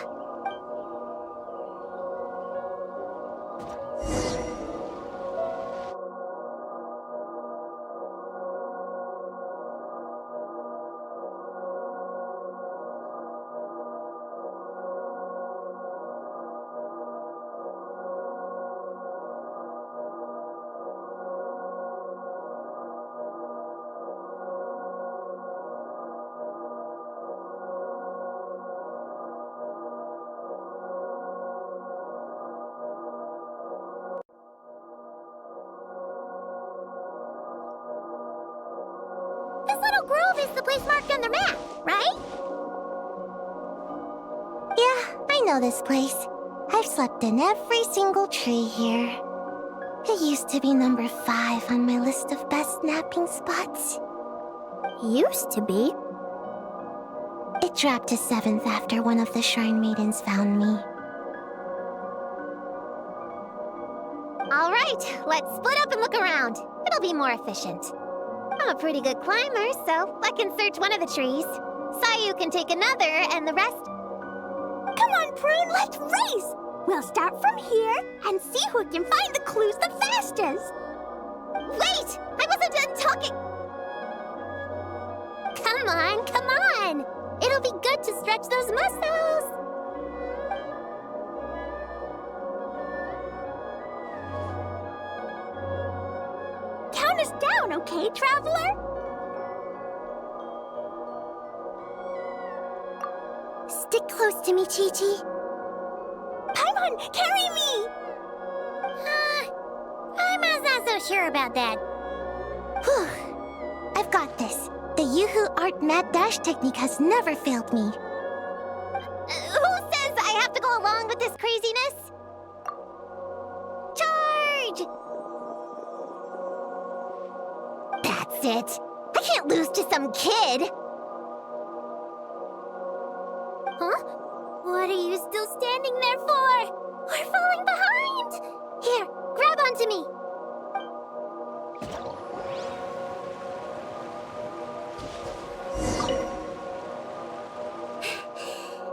This little grove is the place marked on the map, right? Yeah, I know this place. I've slept in every single tree here. It used to be number 5 on my list of best napping spots. Used to be? It dropped to 7th after one of the Shrine Maidens found me. All right, let's split up and look around. It'll be more efficient. I'm a pretty good climber, so I can search one of the trees. Sayu can take another, and the rest... Come on, Prune, let's race! We'll start from here and see who can find the clues the fastest. Wait! I wasn't done talking! Come on, come on! It'll be good to stretch those muscles! Count us down, okay, traveler? Stick close to me, Chi-Chi. Paimon, carry me! Paimon's not so sure about that. Whew. I've got this. The Yoo-Hoo Art Mad Dash technique has never failed me. Who says I have to go along with this craziness? Charge! That's it. I can't lose to some kid. Huh? What are you still standing there for? We're falling behind! Here, grab onto me.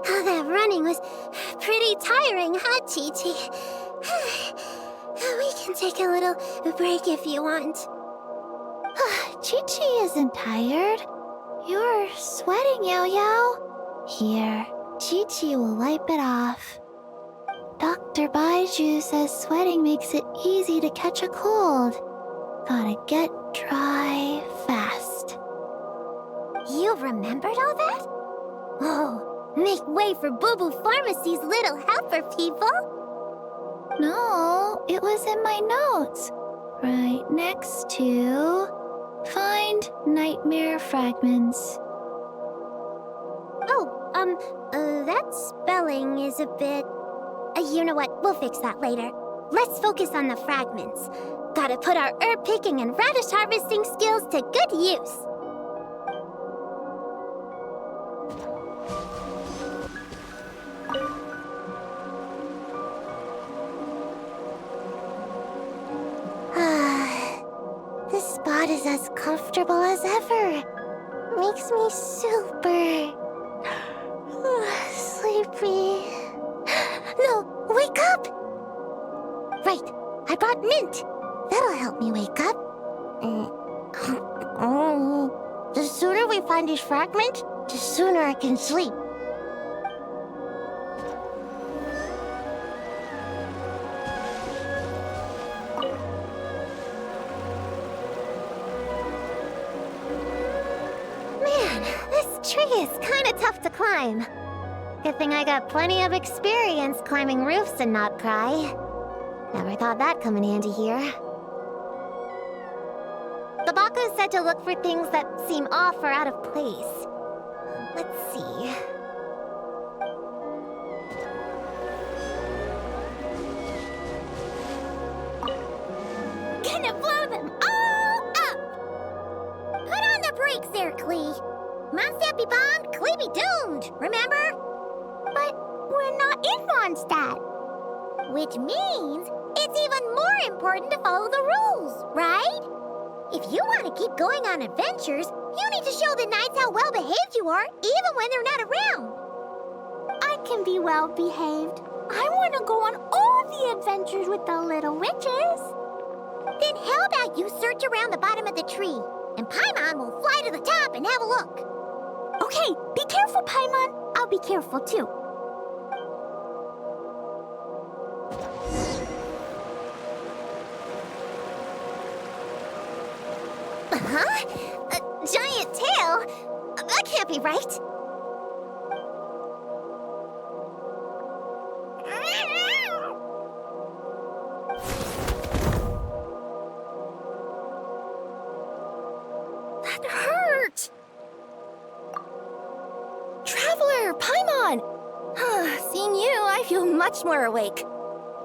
Oh, that running was pretty tiring, huh, Chi-Chi? We can take a little break if you want. Chi-Chi isn't tired. You're sweating, Yao-Yao. Here, Chi-Chi will wipe it off. Dr. Baiju says sweating makes it easy to catch a cold. Gotta get dry fast. You remembered all that? Oh, make way for Boo Boo Pharmacy's little helper, people! No, it was in my notes. Right next to... Find nightmare fragments. Oh, that spelling is a bit... you know what? We'll fix that later. Let's focus on the fragments. Gotta put our herb picking and radish harvesting skills to good use. This spot is as comfortable as ever. Makes me super... sleepy. No, wake up! Right, I brought mint. That'll help me wake up. The sooner we find this fragment, the sooner I can sleep. Man, this tree is kind of tough to climb. Good thing I got plenty of experience climbing roofs and not cry. Never thought that'd come in handy here. The Baku said to look for things that seem off or out of place. Let's see. Gonna blow them all up! Put on the brakes there, Klee. Mondstadt be bombed, Klee be doomed, remember? But we're not in Mondstadt. Which means it's even more important to follow the rules, right? If you want to keep going on adventures, you need to show the knights how well-behaved you are, even when they're not around. I can be well-behaved. I want to go on all the adventures with the little witches. Then how about you search around the bottom of the tree, and Paimon will fly to the top and have a look. Okay, be careful, Paimon. I'll be careful, too. Huh? A giant tail? That can't be right. That hurt. Seeing you, I feel much more awake.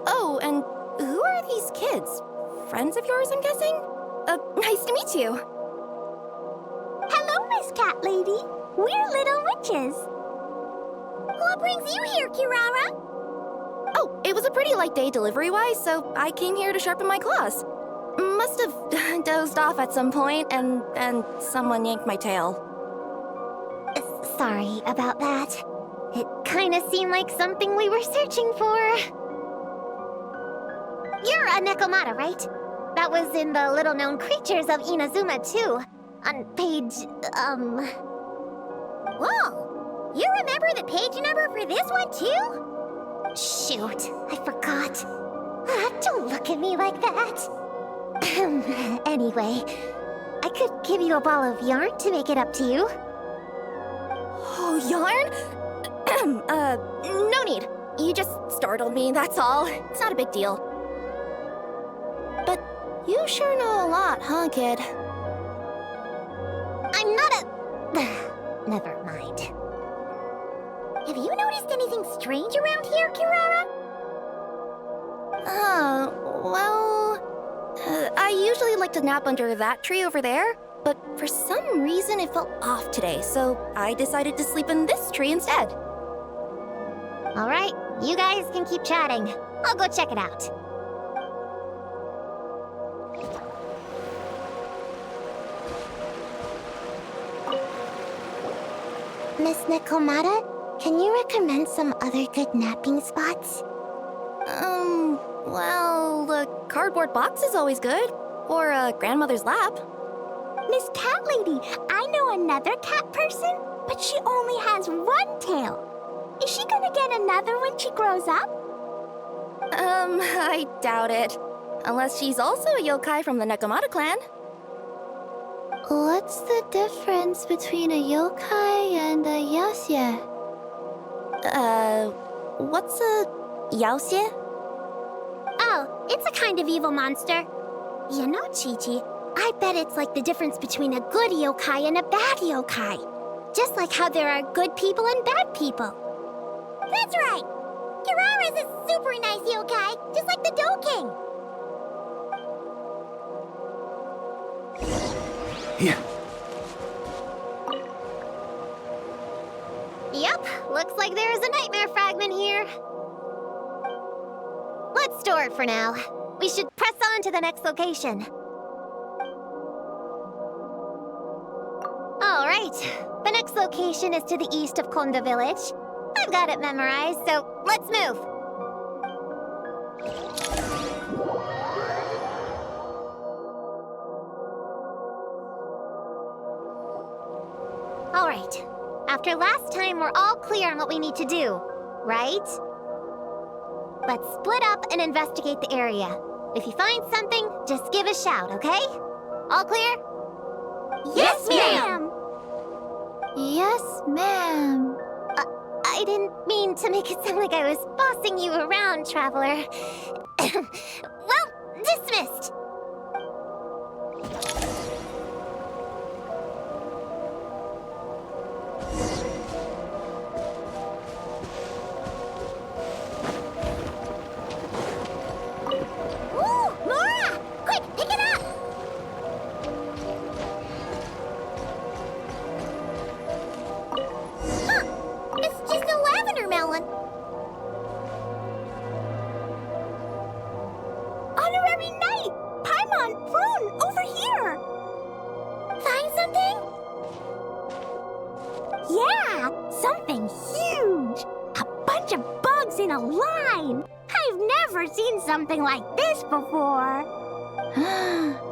Oh, and who are these kids? Friends of yours, I'm guessing? Nice to meet you. Hello, Miss Cat Lady. We're little witches. What brings you here, Kirara? Oh, it was a pretty light day delivery-wise, so I came here to sharpen my claws. Must have dozed off at some point, and someone yanked my tail. Sorry about that. It kind of seemed like something we were searching for. You're a Nekomata, right? That was in the little-known creatures of Inazuma, too. On page, Whoa! You remember the page number for this one, too? Shoot, I forgot. Don't look at me like that. Anyway, I could give you a ball of yarn to make it up to you. Oh, yarn? No need. You just startled me, that's all. It's not a big deal. But you sure know a lot, huh, kid? I'm not a... Never mind. Have you noticed anything strange around here, Kirara? I usually like to nap under that tree over there, but for some reason it felt off today, so I decided to sleep in this tree instead. All right, you guys can keep chatting. I'll go check it out. Miss Nekomata, can you recommend some other good napping spots? Well, the cardboard box is always good. Or a grandmother's lap. Miss Cat Lady, I know another cat person, but she only has one tail. Is she gonna get another when she grows up? I doubt it. Unless she's also a yokai from the Nekomata clan. What's the difference between a yokai and a yaoxie? What's a yaoxie? Oh, it's a kind of evil monster. You know, Chi-Chi, I bet it's like the difference between a good yokai and a bad yokai. Just like how there are good people and bad people. That's right! Kirara's a super nice yokai, just like the Dough King. Here. Yep, looks like there's a nightmare fragment here. Let's store it for now. We should press on to the next location. All right, the next location is to the east of Konda Village. I've got it memorized, so let's move. All right, after last time, we're all clear on what we need to do, right? Let's split up and investigate the area. If you find something, just give a shout, okay? All clear? Yes, ma'am! Yes, ma'am. I didn't mean to make it sound like I was bossing you around, traveler. Well, dismissed! Ooh, Laura! Quick, pick it up! Huh, it's just a lavender melon. Honorary Knight! Paimon, Prune, over here! Find something? Yeah, something huge! A bunch of bugs in a line! I've never seen something like this before!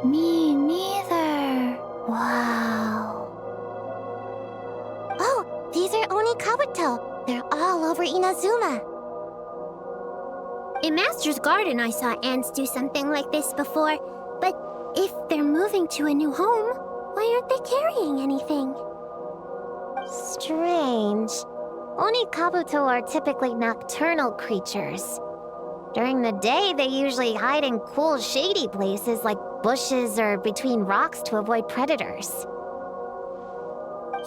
Me neither. Wow. Oh, these are Onikabuto. They're all over Inazuma. In Master's Garden, I saw ants do something like this before. But if they're moving to a new home, why aren't they carrying anything? Strange. Onikabuto are typically nocturnal creatures. During the day, they usually hide in cool, shady places like bushes or between rocks to avoid predators.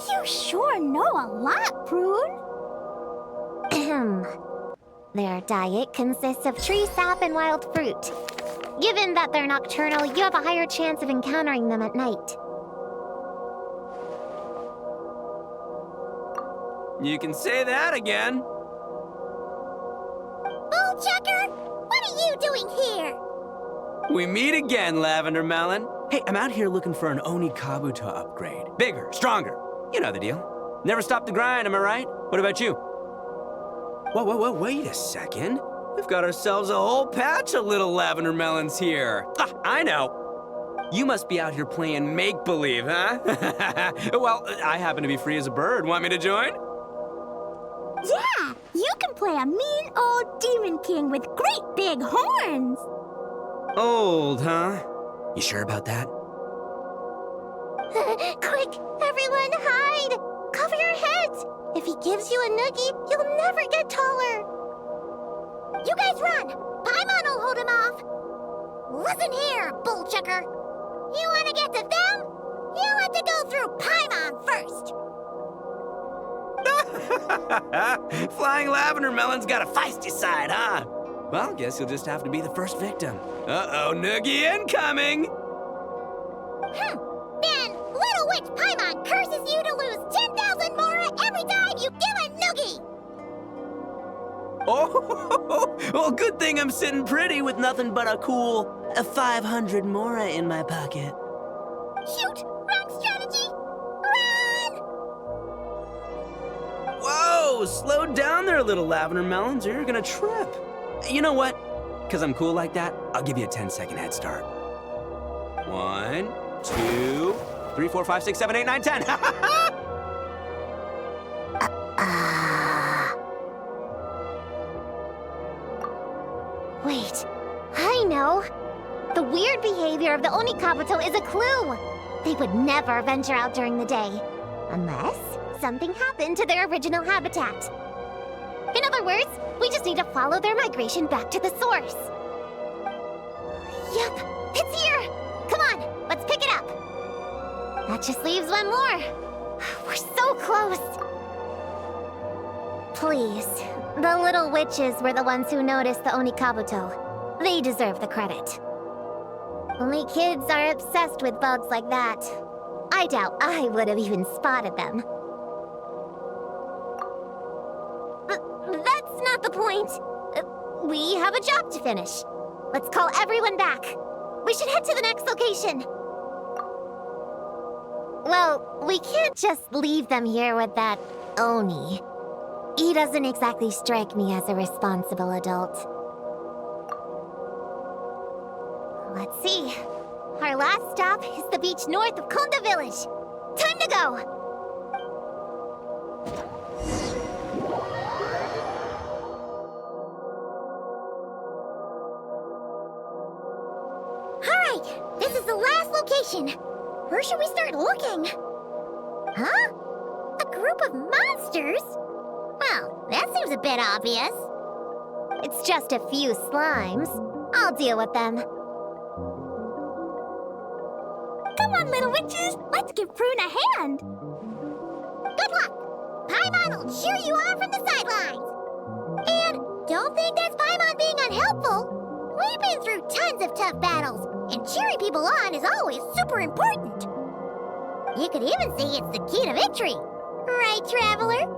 You sure know a lot, Prune. Their diet consists of tree sap and wild fruit. Given that they're nocturnal, you have a higher chance of encountering them at night. You can say that again. Bullchucker, what are you doing here? We meet again, Lavender Melon. Hey, I'm out here looking for an Oni Kabuto upgrade. Bigger, stronger. You know the deal. Never stop the grind, am I right? What about you? Whoa, wait a second. We've got ourselves a whole patch of little Lavender Melons here. Ah, I know. You must be out here playing make-believe, huh? Well, I happen to be free as a bird. Want me to join? Yeah, you can play a mean old demon king with great big horns. Old, huh? You sure about that? Quick, everyone hide! Cover your heads! If he gives you a noogie, you'll never get taller. You guys run! Paimon will hold him off! Listen here, bullchucker. You want to get to them? You have to go through Paimon first. Flying Lavender Melon's got a feisty side, huh? Well, guess you'll just have to be the first victim. Uh-oh, noogie incoming! Then Little Witch Paimon curses you to lose 10,000 mora every time you give a noogie! Oh, well, good thing I'm sitting pretty with nothing but a cool 500 mora in my pocket. Shoot! Wrong strategy! Run! Whoa, slow down there, little Lavender Melons, or you're gonna trip. You know what? Because I'm cool like that, I'll give you a 10-second head start. 1, 2, 3, 4, 5, 6, 7, 8, 9, 10. Wait, I know. The weird behavior of the Oni Kabuto is a clue. They would never venture out during the day, unless something happened to their original habitat. In other words, we just need to follow their migration back to the source. Yep, it's here! Come on, let's pick it up. That just leaves one more. We're so close. Please, the little witches were the ones who noticed the Oni Kabuto. They deserve the credit. Only kids are obsessed with bugs like that. I doubt I would have even spotted them. That's not the point. We have a job to finish. Let's call everyone back. We should head to the next location. Well, we can't just leave them here with that Oni. He doesn't exactly strike me as a responsible adult. Let's see. Our last stop is the beach north of Konda Village. Time to go! Alright, this is the last location. Where should we start looking? Huh? A group of monsters? Well, that seems a bit obvious. It's just a few slimes. I'll deal with them. Come on, little witches, let's give Prune a hand. Good luck! Paimon will cheer you on from the sidelines. And don't think that's Paimon being unhelpful. We've been through tons of tough battles, and cheering people on is always super important. You could even say it's the key to victory. Right, Traveler?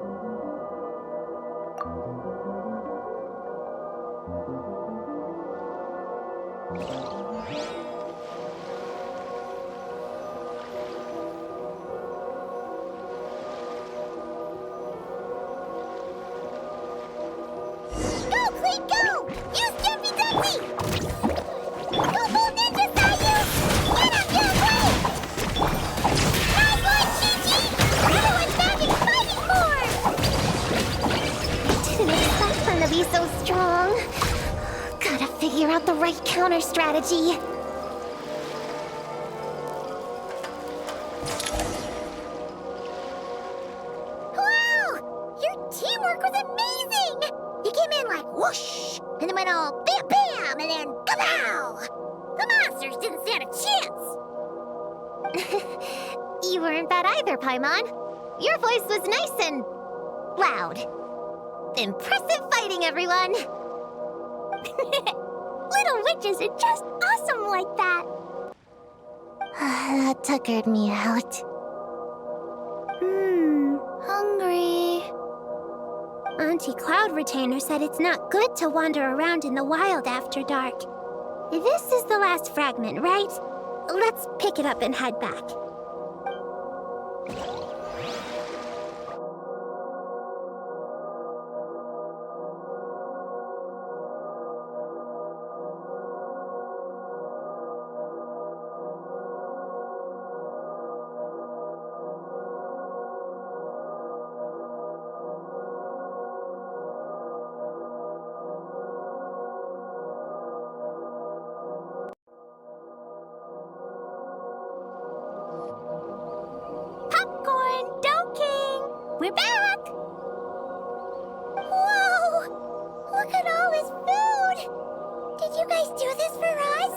So strong. Gotta figure out the right counter strategy. Wow! Your teamwork was amazing! You came in like whoosh, and then went all bam bam, and then kapow! The monsters didn't stand a chance! You weren't bad either, Paimon. Your voice was nice and loud. Impressive fighting, everyone! Little witches are just awesome like that! That tuckered me out. Hungry. Auntie Cloud Retainer said it's not good to wander around in the wild after dark. This is the last fragment, right? Let's pick it up and head back. Popcorn, King! We're back! Whoa! Look at all this food! Did you guys do this for us?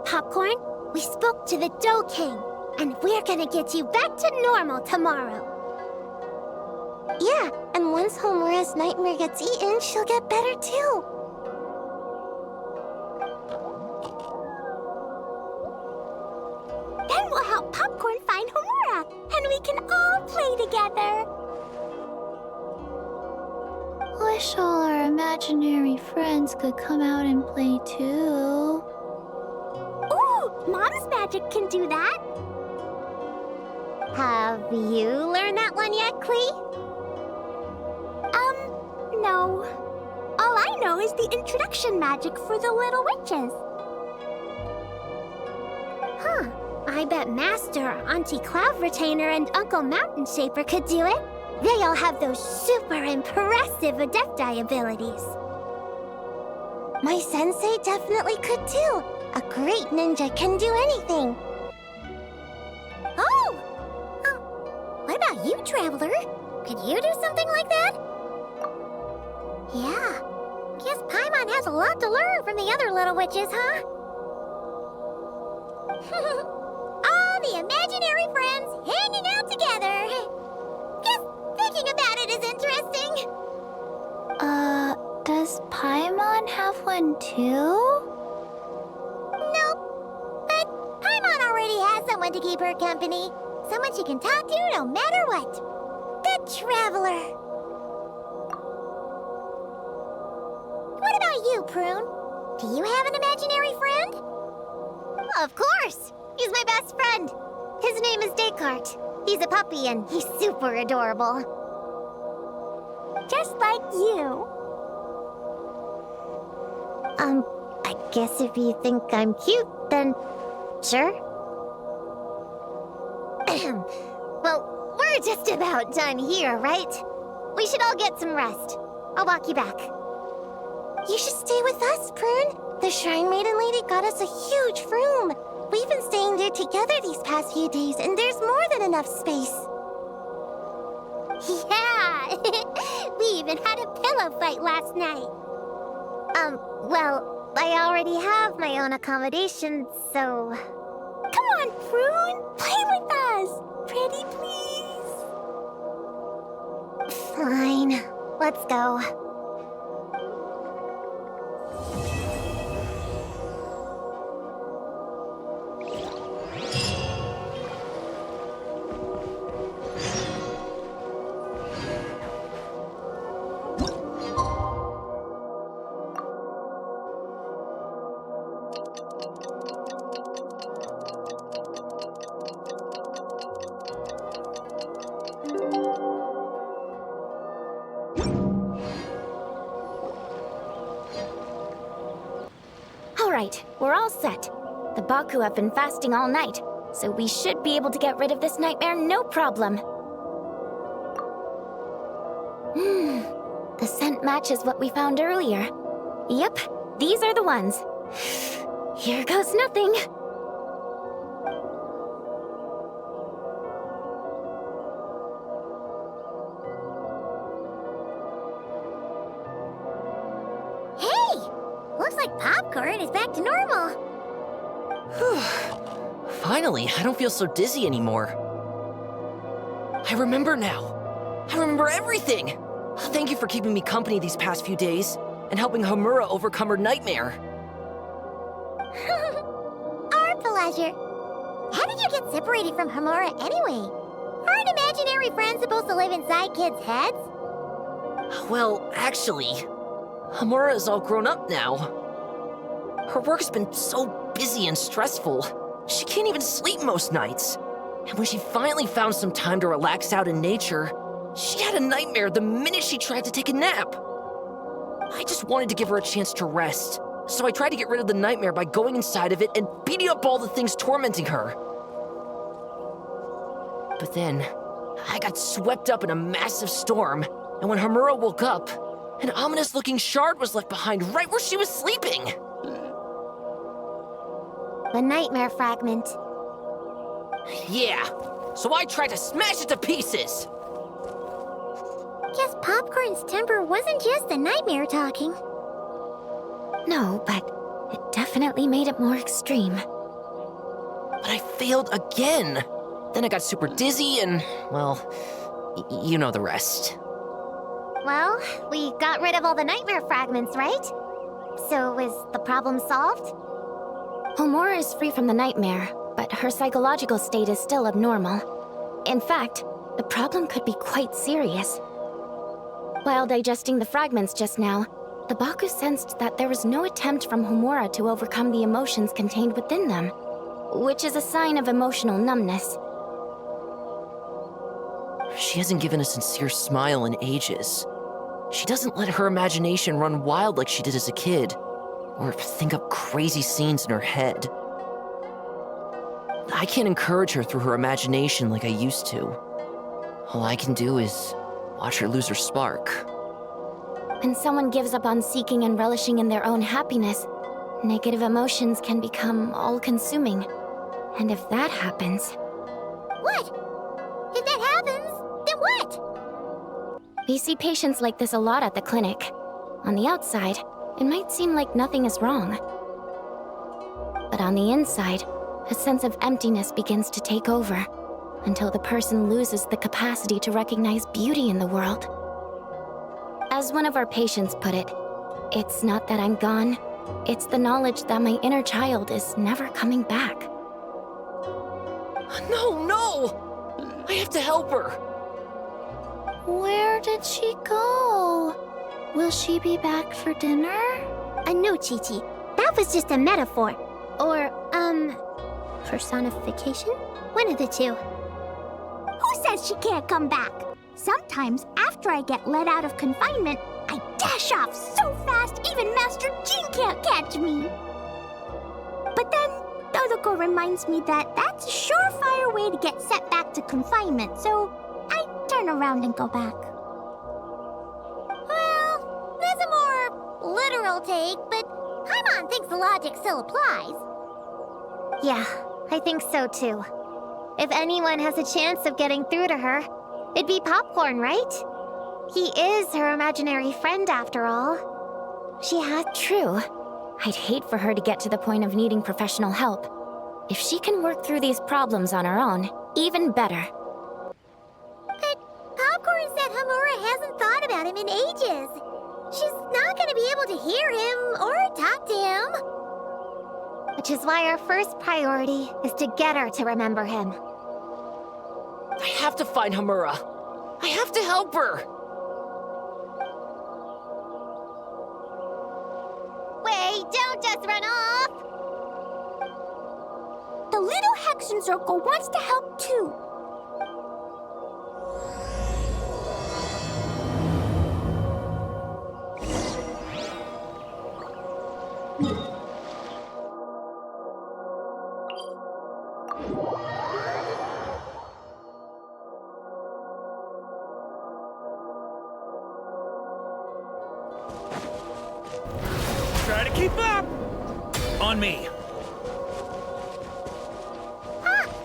Popcorn, we spoke to the Dough King, and we're gonna get you back to normal tomorrow. Yeah, and once Homura's nightmare gets eaten, she'll get better too. Then we'll help Popcorn find Homura, and we can all play together. Wish all our imaginary friends could come out and play too. Ooh, Mom's magic can do that. Have you learned that one yet, Klee? No. All I know is the introduction magic for the little witches. Huh. I bet Master, Auntie Cloud Retainer, and Uncle Mountain Shaper could do it. They all have those super impressive Adepti abilities. My sensei definitely could too. A great ninja can do anything. Oh! What about you, Traveler? Could you do something like that? Yeah. Guess Paimon has a lot to learn from the other little witches, huh? All the imaginary friends hanging out together. Just thinking about it is interesting. Does Paimon have one too? Nope. But Paimon already has someone to keep her company. Someone she can talk to no matter what. The Traveler. What about you, Prune? Do you have an imaginary friend? Of course! He's my best friend. His name is Descartes. He's a puppy and he's super adorable. Just like you. I guess if you think I'm cute, then sure. Well, we're just about done here, right? We should all get some rest. I'll walk you back. You should stay with us, Prune. The Shrine Maiden Lady got us a huge room. We've been staying there together these past few days, and there's more than enough space. Yeah! We even had a pillow fight last night. Well, I already have my own accommodation, so... Come on, Prune! Play with us! Pretty please? Fine. Let's go. Alright, we're all set. The Baku have been fasting all night, so we should be able to get rid of this nightmare no problem. The scent matches what we found earlier. Yep, these are the ones. Here goes nothing. Looks like popcorn is back to normal. Finally, I don't feel so dizzy anymore. I remember now. I remember everything. Thank you for keeping me company these past few days and helping Homura overcome her nightmare. Our pleasure. How did you get separated from Homura anyway? Aren't imaginary friends supposed to live inside kids' heads? Well, actually, Homura is all grown up now. Her work's been so busy and stressful, she can't even sleep most nights. And when she finally found some time to relax out in nature, she had a nightmare the minute she tried to take a nap. I just wanted to give her a chance to rest, so I tried to get rid of the nightmare by going inside of it and beating up all the things tormenting her. But then, I got swept up in a massive storm, and when Homura woke up, an ominous-looking shard was left behind right where she was sleeping. The nightmare fragment. Yeah, so I tried to smash it to pieces. Guess Popcorn's temper wasn't just the nightmare talking. No, but it definitely made it more extreme. But I failed again. Then I got super dizzy and, well, you know the rest. Well, we got rid of all the nightmare fragments, right? So is the problem solved? Homura is free from the nightmare, but her psychological state is still abnormal. In fact, the problem could be quite serious. While digesting the fragments just now, the Baku sensed that there was no attempt from Homura to overcome the emotions contained within them, which is a sign of emotional numbness. She hasn't given a sincere smile in ages. She doesn't let her imagination run wild like she did as a kid, or think up crazy scenes in her head. I can't encourage her through her imagination like I used to. All I can do is watch her lose her spark. When someone gives up on seeking and relishing in their own happiness, negative emotions can become all-consuming. And if that happens... What? If that happens, then what? We see patients like this a lot at the clinic. On the outside, it might seem like nothing is wrong. But on the inside, a sense of emptiness begins to take over, until the person loses the capacity to recognize beauty in the world. As one of our patients put it, it's not that I'm gone, it's the knowledge that my inner child is never coming back. No! I have to help her! Where did she go? Will she be back for dinner? No, Chi-Chi. That was just a metaphor. Or, personification? One of the two. Who says she can't come back? Sometimes, after I get let out of confinement, I dash off so fast even Master Jean can't catch me. But then, Todoko reminds me that that's a surefire way to get sent back to confinement, so I turn around and go back. Well, that's a more literal take, but Paimon thinks the logic still applies. Yeah, I think so too. If anyone has a chance of getting through to her, it'd be Popcorn, right? He is her imaginary friend after all. True. I'd hate for her to get to the point of needing professional help. If she can work through these problems on her own, even better. But Popcorn said Homura hasn't thought about him in ages. She's not gonna be able to hear him or talk to him. Which is why our first priority is to get her to remember him. I have to find Homura. I have to help her. Wait, don't just run off! The little Hexen Circle wants to help too. Try to keep up! On me.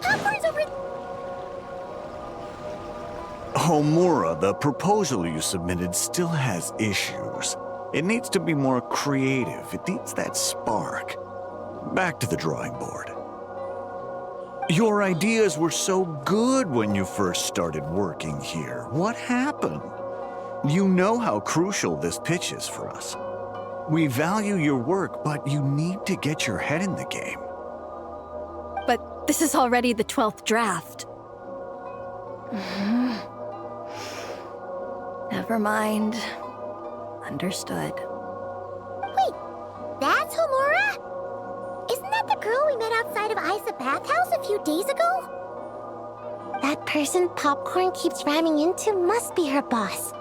Popcorn's over... Homura, the proposal you submitted still has issues. It needs to be more creative. It needs that spark. Back to the drawing board. Your ideas were so good when you first started working here. What happened? You know how crucial this pitch is for us. We value your work, but you need to get your head in the game. But this is already the 12th draft. Never mind. Understood. Wait, that's Homura? Isn't that the girl we met outside of Isa Bathhouse a few days ago? That person Popcorn keeps ramming into must be her boss.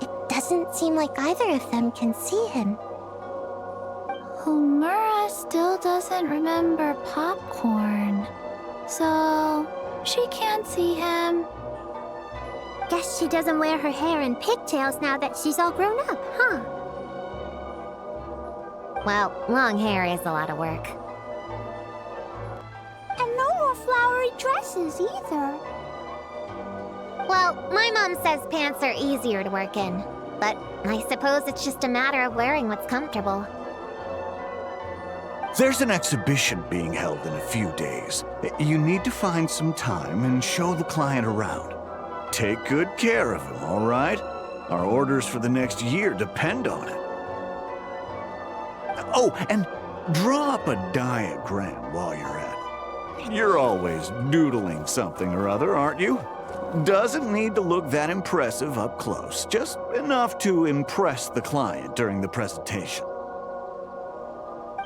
It doesn't seem like either of them can see him. Homura still doesn't remember Popcorn, so she can't see him. Guess she doesn't wear her hair in pigtails now that she's all grown up, huh? Well, long hair is a lot of work. And no more flowery dresses either. Well, my mom says pants are easier to work in, but I suppose it's just a matter of wearing what's comfortable. There's an exhibition being held in a few days. You need to find some time and show the client around. Take good care of him, all right? Our orders for the next year depend on it. Oh, and draw up a diagram while you're at it. You're always doodling something or other, aren't you? Doesn't need to look that impressive up close, just enough to impress the client during the presentation.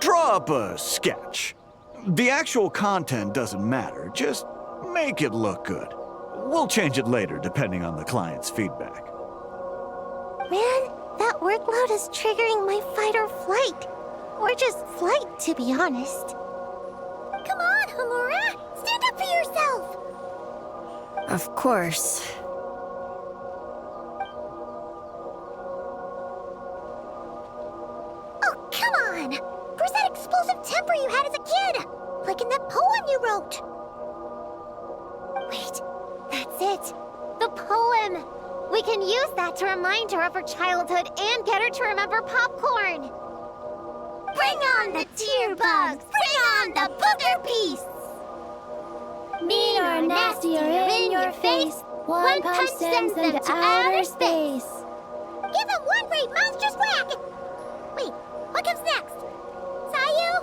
Draw up a sketch. The actual content doesn't matter, just make it look good. We'll change it later depending on the client's feedback. Man, that workload is triggering my fight or flight. Or just flight, to be honest. Come on, Homura! Stand up for yourself! Of course. Oh, come on! Where's that explosive temper you had as a kid? Like in that poem you wrote. Wait, that's it. The poem! We can use that to remind her of her childhood and get her to remember Popcorn. Bring on the tear bugs! Bring on the booger beasts! Mean or nasty or in your face, one punch sends them to outer space. Give him one great monstrous whack! Wait, what comes next? Sayu?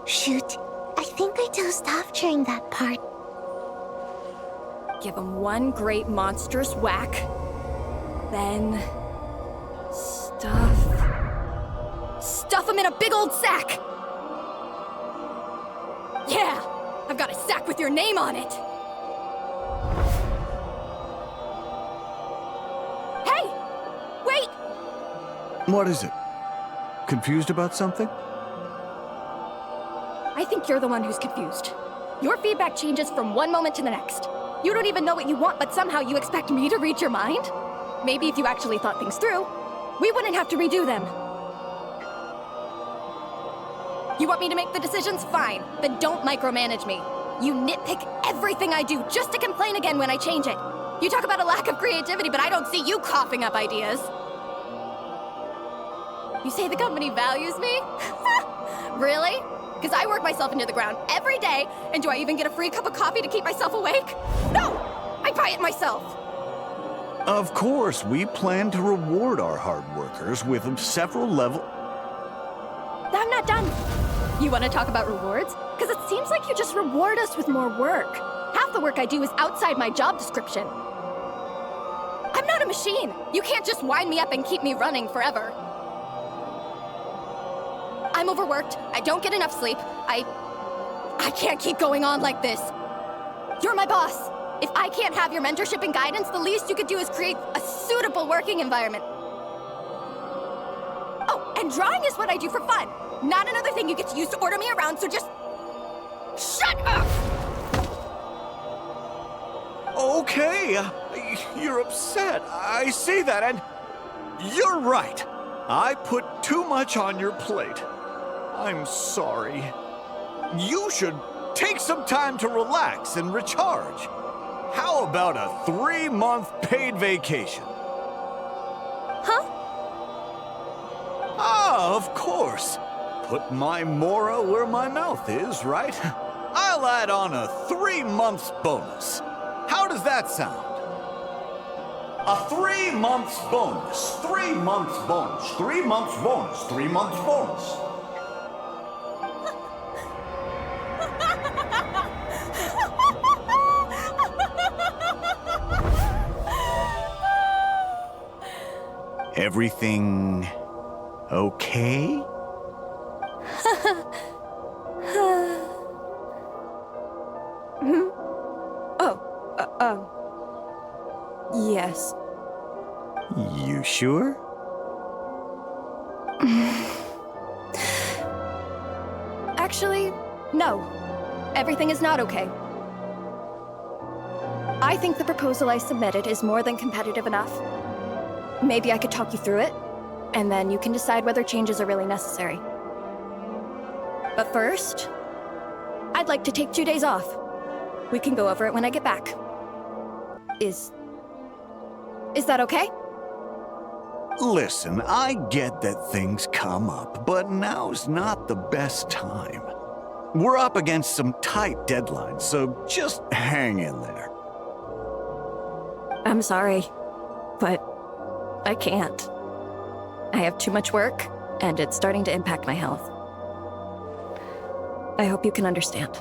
Shoot. I think I dozed off during that part. Give him one great monstrous whack. Then... Stuff him in a big old sack! Yeah! I've got a sack with your name on it! Hey! Wait! What is it? Confused about something? I think you're the one who's confused. Your feedback changes from one moment to the next. You don't even know what you want, but somehow you expect me to read your mind? Maybe if you actually thought things through, we wouldn't have to redo them. You want me to make the decisions? Fine. Then don't micromanage me. You nitpick everything I do just to complain again when I change it. You talk about a lack of creativity, but I don't see you coughing up ideas. You say the company values me? Really? Because I work myself into the ground every day, and do I even get a free cup of coffee to keep myself awake? No! I buy it myself! Of course, we plan to reward our hard workers with several levels. I'm not done. You want to talk about rewards? Because it seems like you just reward us with more work. Half the work I do is outside my job description. I'm not a machine. You can't just wind me up and keep me running forever. I'm overworked. I don't get enough sleep. I can't keep going on like this. You're my boss. If I can't have your mentorship and guidance, the least you could do is create a suitable working environment. Oh, and drawing is what I do for fun. Not another thing you get to use to order me around, so just... shut up! Okay, you're upset. I see that, and you're right. I put too much on your plate. I'm sorry. You should take some time to relax and recharge. How about a 3-month paid vacation? Huh? Ah, of course. Put my Mora where my mouth is, right? I'll add on a 3 months bonus. How does that sound? A 3 months bonus. 3 months bonus. 3 months bonus. 3 months bonus. Everything okay? Yes. You sure? Actually, no. Everything is not okay. I think the proposal I submitted is more than competitive enough. Maybe I could talk you through it, and then you can decide whether changes are really necessary. But first, I'd like to take 2 days off. We can go over it when I get back. Is that okay? Listen, I get that things come up, but now's not the best time. We're up against some tight deadlines, so just hang in there. I'm sorry, but I can't. I have too much work, and it's starting to impact my health. I hope you can understand.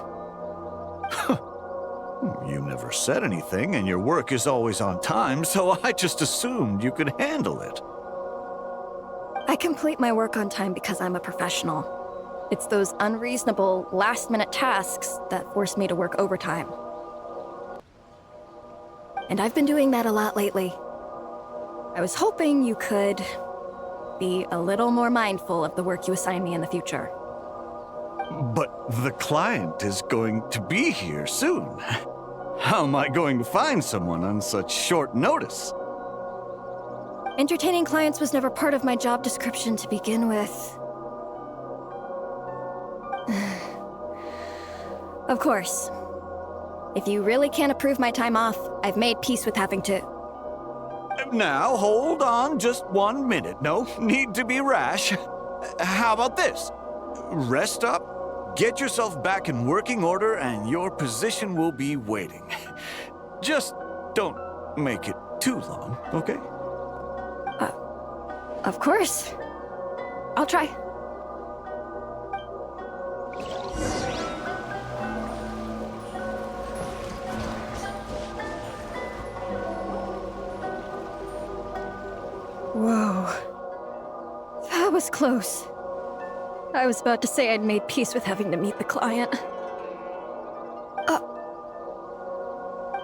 You never said anything, and your work is always on time, so I just assumed you could handle it. I complete my work on time because I'm a professional. It's those unreasonable, last-minute tasks that force me to work overtime. And I've been doing that a lot lately. I was hoping you could be a little more mindful of the work you assign me in the future. But the client is going to be here soon. How am I going to find someone on such short notice? Entertaining clients was never part of my job description to begin with. Of course. If you really can't approve my time off, I've made peace with having to... Now, hold on just 1 minute. No need to be rash. How about this? Rest up, get yourself back in working order, and your position will be waiting. Just don't make it too long, okay? Of course. I'll try. Whoa. That was close. I was about to say I'd made peace with having to meet the client.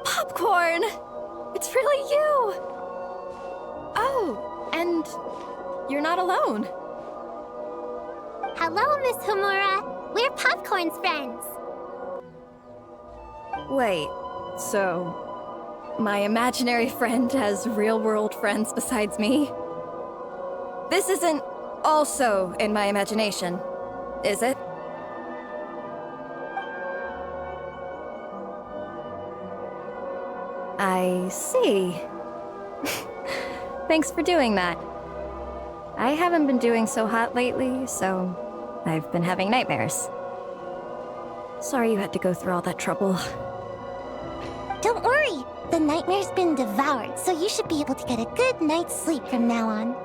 Popcorn! It's really you! Oh, and you're not alone. Hello, Miss Homura. We're Popcorn's friends. Wait, so my imaginary friend has real-world friends besides me? This isn't also in my imagination, is it? I see. Thanks for doing that. I haven't been doing so hot lately, so I've been having nightmares. Sorry you had to go through all that trouble. Don't worry. The nightmare's been devoured, so you should be able to get a good night's sleep from now on.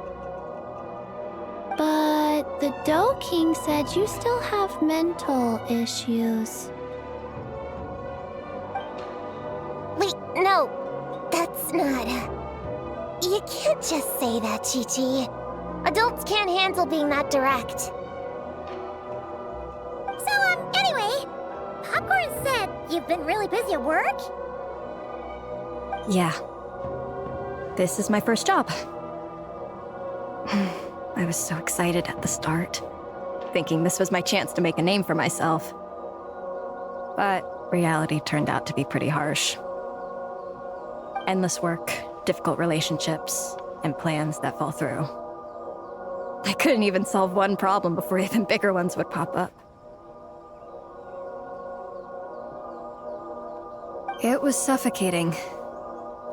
But the Dough King said you still have mental issues. Wait, no. That's not... You can't just say that, Chi-Chi. Adults can't handle being that direct. So, anyway, Popcorn said you've been really busy at work? Yeah. This is my first job. I was so excited at the start, thinking this was my chance to make a name for myself. But reality turned out to be pretty harsh. Endless work, difficult relationships, and plans that fall through. I couldn't even solve one problem before even bigger ones would pop up. It was suffocating.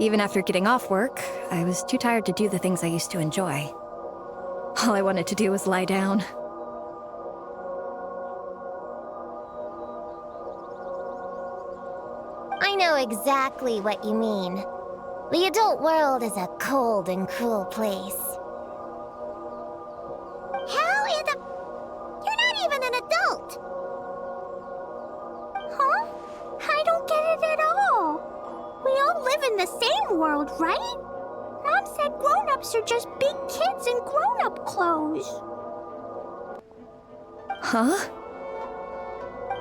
Even after getting off work, I was too tired to do the things I used to enjoy. All I wanted to do was lie down. I know exactly what you mean. The adult world is a cold and cruel place. How in the... You're not even an adult! Huh? I don't get it at all. We all live in the same world, right? Mom said grown-ups are just big kids in grown-up clothes. Huh?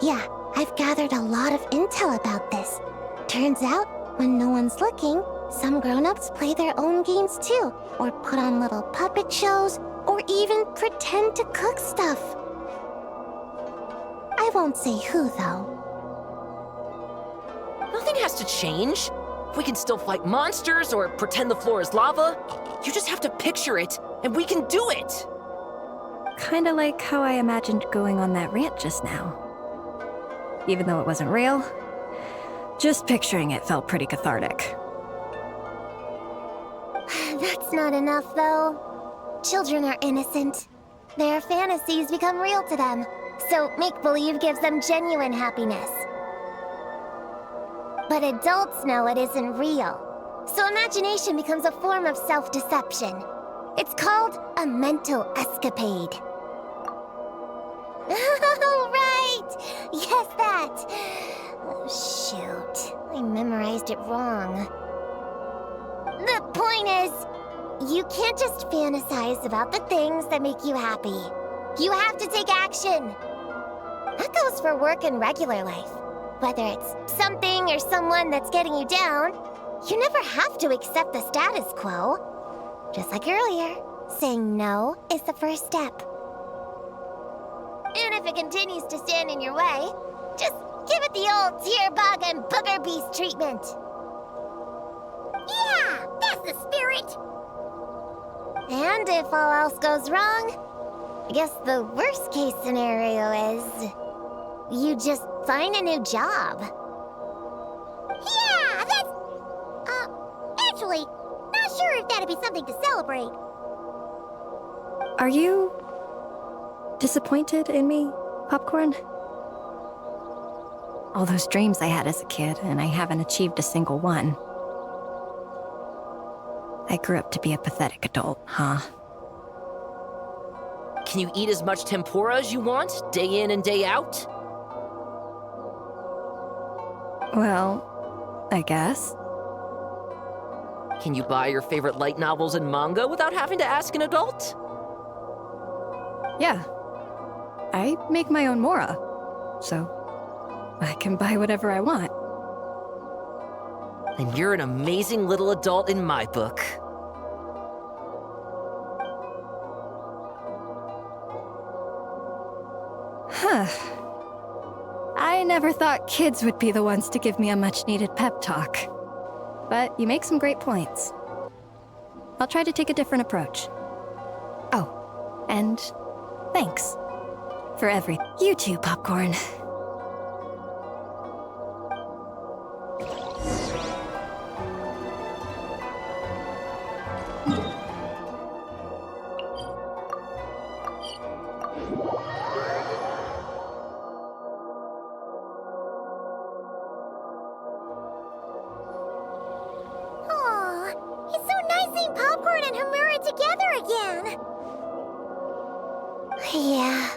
Yeah, I've gathered a lot of intel about this. Turns out, when no one's looking, some grown-ups play their own games too, or put on little puppet shows, or even pretend to cook stuff. I won't say who, though. Nothing has to change. We can still fight monsters or pretend the floor is lava. You just have to picture it, and we can do it! Kinda like how I imagined going on that rant just now. Even though it wasn't real, just picturing it felt pretty cathartic. That's not enough, though. Children are innocent. Their fantasies become real to them, so make-believe gives them genuine happiness. But adults know it isn't real, so imagination becomes a form of self-deception. It's called a mental escapade. Oh, right! Yes, that! Oh, shoot. I memorized it wrong. The point is, you can't just fantasize about the things that make you happy. You have to take action. That goes for work and regular life. Whether it's something or someone that's getting you down, you never have to accept the status quo. Just like earlier, saying no is the first step. And if it continues to stand in your way, just give it the old tear bug and booger beast treatment. Yeah, that's the spirit! And if all else goes wrong, I guess the worst case scenario is you just find a new job. Yeah, that's... actually, not sure if that'd be something to celebrate. Are you disappointed in me, Popcorn? All those dreams I had as a kid, and I haven't achieved a single one. I grew up to be a pathetic adult, huh? Can you eat as much tempura as you want, day in and day out? Well, I guess. Can you buy your favorite light novels and manga without having to ask an adult? Yeah. I make my own mora, so I can buy whatever I want. And you're an amazing little adult in my book. Huh. I never thought kids would be the ones to give me a much-needed pep talk. But you make some great points. I'll try to take a different approach. Oh, and thanks for everything. You too, Popcorn. Aw, it's so nice seeing Popcorn and Hamura together again. Yeah.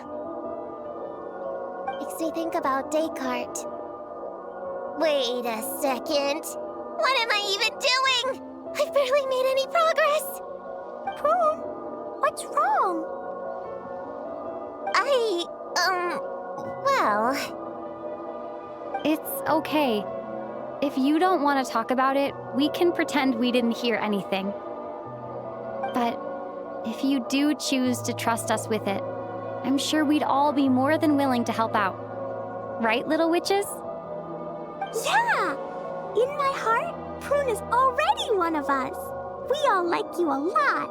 Makes me think about Descartes. Wait a second. What am I even doing? I've barely made any progress. Prune, what's wrong? Well... It's okay. If you don't want to talk about it, we can pretend we didn't hear anything. But if you do choose to trust us with it, I'm sure we'd all be more than willing to help out. Right, little witches? Yeah! In my heart, Prune is already one of us. We all like you a lot.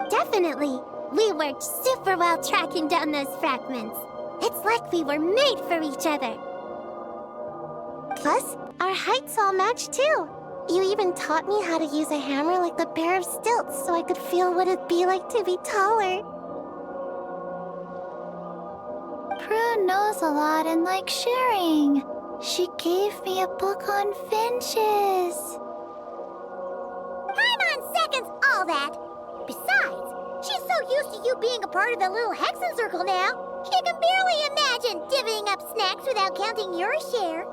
Definitely. We worked super well tracking down those fragments. It's like we were made for each other. Plus, our heights all match too. You even taught me how to use a hammer like the pair of stilts so I could feel what it'd be like to be taller. Prue knows a lot and likes sharing. She gave me a book on finches. Paimon seconds all that. Besides, she's so used to you being a part of the little Hexen Circle now, she can barely imagine divvying up snacks without counting your share.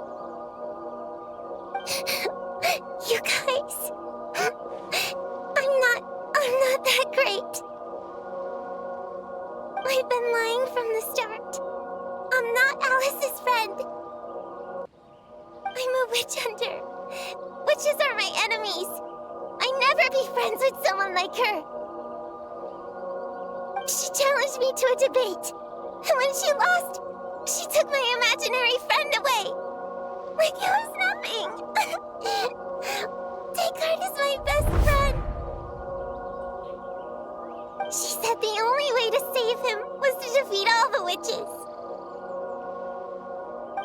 You guys, I'm not that great. I've been lying from the start. I'm not Alice's friend. I'm a witch hunter. Witches are my enemies. I'd never be friends with someone like her. She challenged me to a debate, and when she lost, she took my imaginary friend away. Like it was nothing. Descartes is my best friend. She said the only way to save him was to defeat all the witches.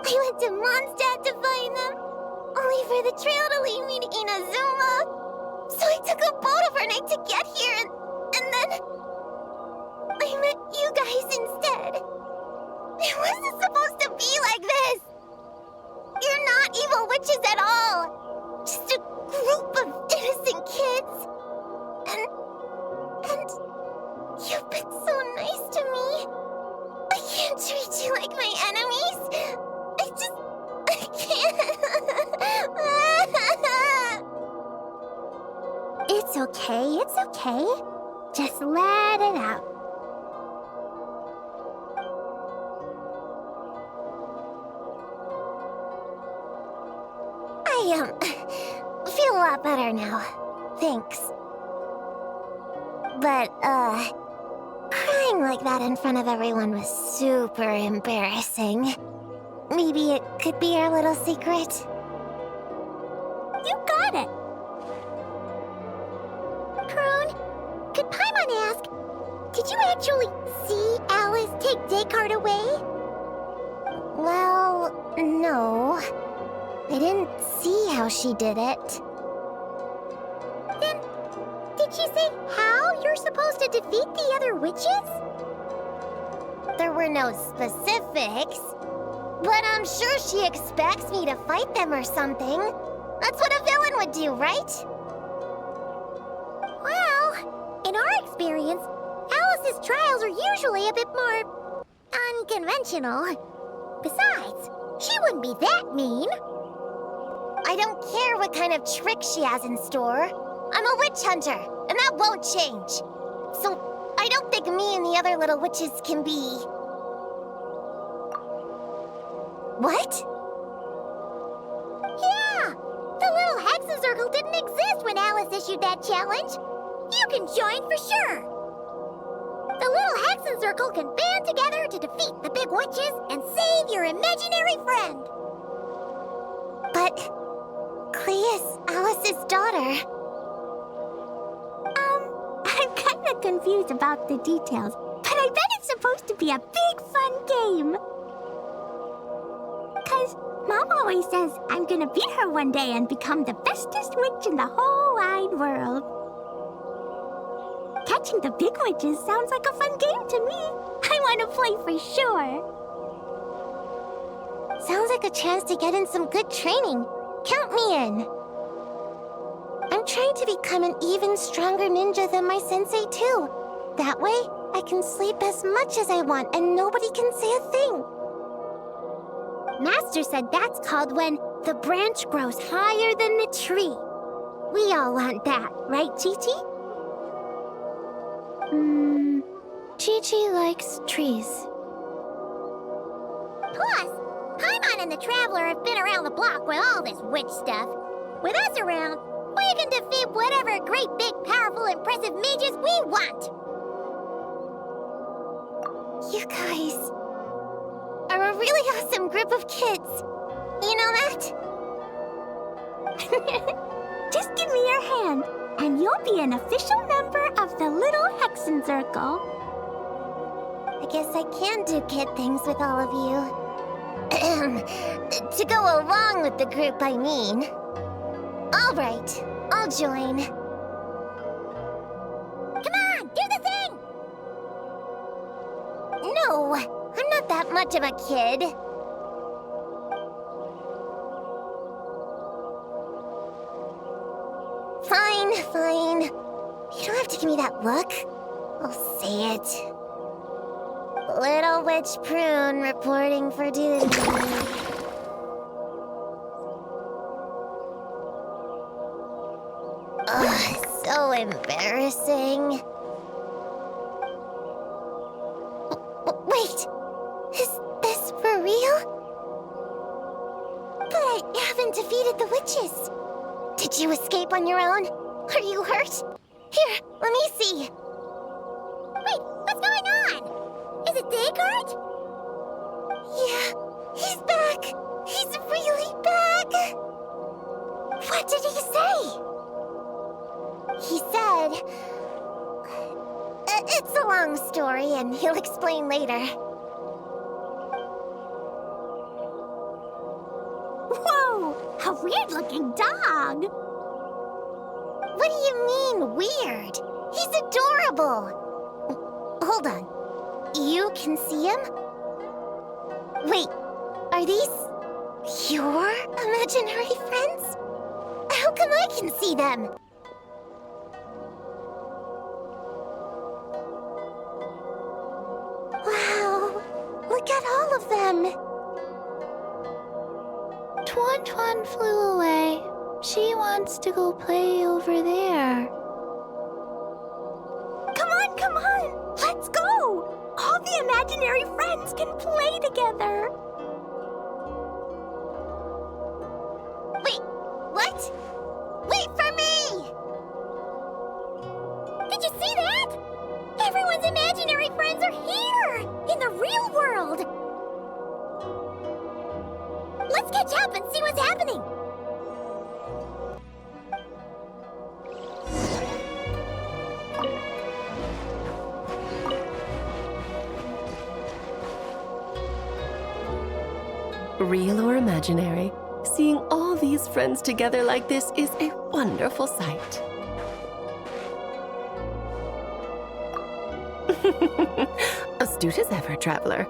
I went to Mondstadt to find them, only for the trail to lead me to Inazuma. So I took a boat overnight to get here, and then I met you guys instead. It wasn't supposed to be like this. You're not evil witches at all. Just a group of innocent kids. And you've been so nice to me. I can't treat you like my enemies. I can't. It's okay. Just let it out. I feel a lot better now. Thanks. But, crying like that in front of everyone was super embarrassing. Maybe it could be our little secret. You got it! Prune, could Paimon ask, did you actually see Alice take Descartes away? Well, no. I didn't see how she did it. Then, did she say how you're supposed to defeat the other witches? There were no specifics, but I'm sure she expects me to fight them or something. That's what a villain would do, right? Well, in our experience, Alice's trials are usually a bit more unconventional. Besides, she wouldn't be that mean. I don't care what kind of trick she has in store. I'm a witch hunter, and that won't change. So I don't think me and the other little witches can be... What? Yeah! The little Hexen Circle didn't exist when Alice issued that challenge. You can join for sure. The little Hexen Circle can band together to defeat the big witches and save your imaginary friend. But... Clea's Alice's daughter. I'm kinda confused about the details, but I bet it's supposed to be a big fun game. 'Cause Mom always says I'm gonna beat her one day and become the bestest witch in the whole wide world. Catching the big witches sounds like a fun game to me. I wanna play for sure. Sounds like a chance to get in some good training. Count me in. I'm trying to become an even stronger ninja than my sensei, too. That way, I can sleep as much as I want and nobody can say a thing. Master said that's called when the branch grows higher than the tree. We all want that, right, Chi-Chi? Chi-Chi likes trees. Plus, Paimon and the Traveler have been around the block with all this witch stuff. With us around, we can defeat whatever great, big, powerful, impressive mages we want. You guys are a really awesome group of kids. You know that? Just give me your hand, and you'll be an official member of the Little Hexen Circle. I guess I can do kid things with all of you. To go along with the group, I mean. All right, I'll join. Come on, do the thing! No, I'm not that much of a kid. Fine, fine. You don't have to give me that look. I'll say it. Little Witch Prune reporting for duty. Ugh, so embarrassing. Wait, is this for real? But I haven't defeated the witches. Did you escape on your own? Are you hurt? Here, let me see. Wait, what's going on? Is it Descartes? Yeah, he's back. He's really back. What did he say? He said... it's a long story, and he'll explain later. Whoa! A weird-looking dog! What do you mean, weird? He's adorable! Hold on. You can see him? Wait, are these your imaginary friends? How come I can see them? Wow, look at all of them. Tuan flew away. She wants to go play over there. Come on, let's go! All the imaginary friends can play together. Wait, what? Wait for me! Did you see that? Everyone's imaginary friends are here! In the real world! Let's catch up and see what's happening! Real or imaginary, seeing all these friends together like this is a wonderful sight. Astute as ever, traveler.